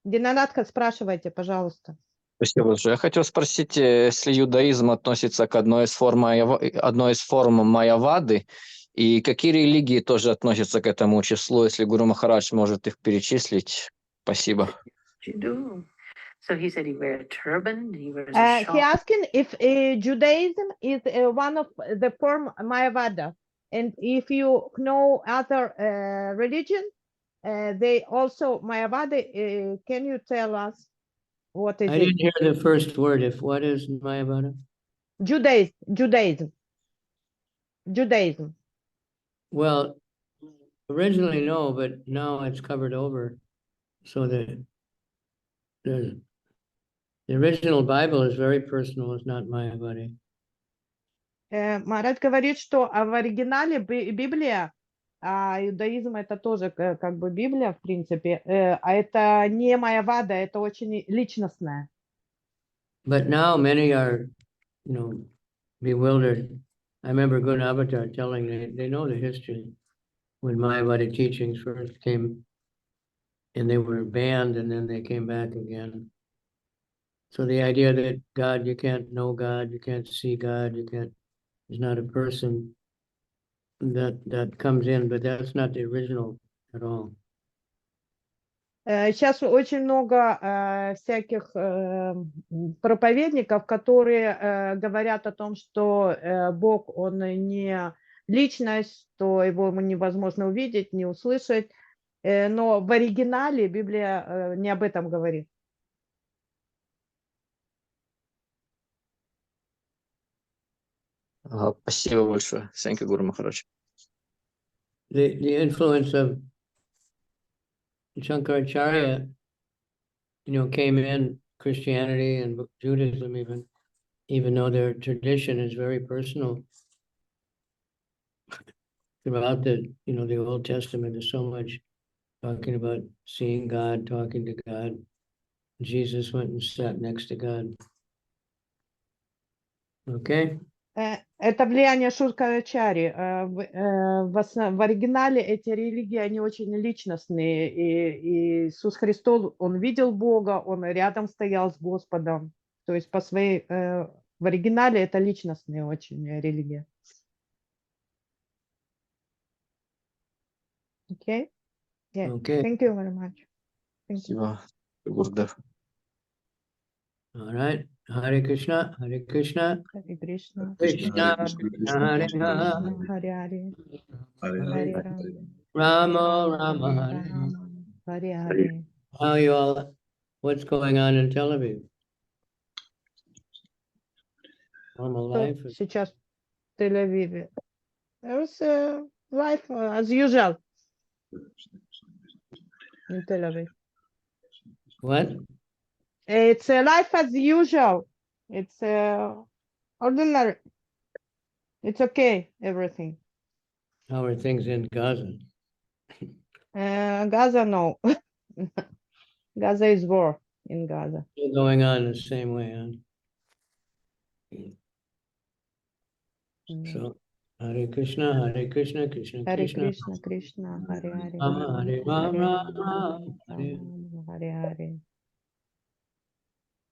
Динанатха, спрашивайте, пожалуйста. Спасибо большое. Я хотел спросить, если иудаизм относится к одной из форм майявады, и какие религии тоже относятся к этому числу, если Гуру Махарадж может их перечислить? Спасибо. So he said he wears a turban, he wears a shawl. He asking if Judaism is one of the form Mayavada, and if you know other religion, they also Mayavada. Can you tell us what is I didn't hear the first word. What is Mayavada? Judaism. Well, originally no, but now it's covered over. So the original Bible is very personal. It's not Mayavadi. Марадж говорит, что в оригинале Библия, а иудаизм это тоже как бы Библия, в принципе, а это не Майявада, это очень личностное. But now many are, bewildered. I remember Good Avatar telling they know the history when Mayavadi teachings first came and they were banned and then they came back again. So the idea that God, you can't know God, you can't see God, he's not a person, that comes in, but that's not the original at all. Сейчас очень много всяких проповедников, которые говорят о том, что Бог, он не личность, что его невозможно увидеть, не услышать. Но в оригинале Библия не об этом говорит. Спасибо большое. Thank you, Guru Maharaj. The influence of Shankaracharya, came in Christianity and Judaism even though their tradition is very personal. Throughout the Old Testament, there's so much talking about seeing God, talking to God. Jesus went and sat next to God. Okay? Это влияние Шуркарачари. В оригинале эти религии, они очень личностные. И Иисус Христос, он видел Бога, он рядом стоял с Господом. То есть в оригинале это личностные очень религии. Okay? Yeah. Okay. Thank you very much. Thank you. Спасибо, Гурдев. All right. Hare Krishna, Hare Krishna, Hare Krishna, Krishna, Hare Hare, Hare Hare, Hare Hare Hare. Rama Rama, Hare Hare. Rama, Hare Hare. How you all? What's going on in Tel Aviv? Normal Что life? сейчас в Тель-Авиве? There's life as usual in Tel Aviv. What? It's life as usual. It's ordinary. It's okay, everything. How are things in Gaza? Gaza, no. Gaza is war in Gaza. Still going on the same way, huh? So, Hare Krishna, Krishna Hare Krishna, Krishna, Krishna, Hare Hare. Rama, Hare Hare Rama, Rama, Hare Hare Hare.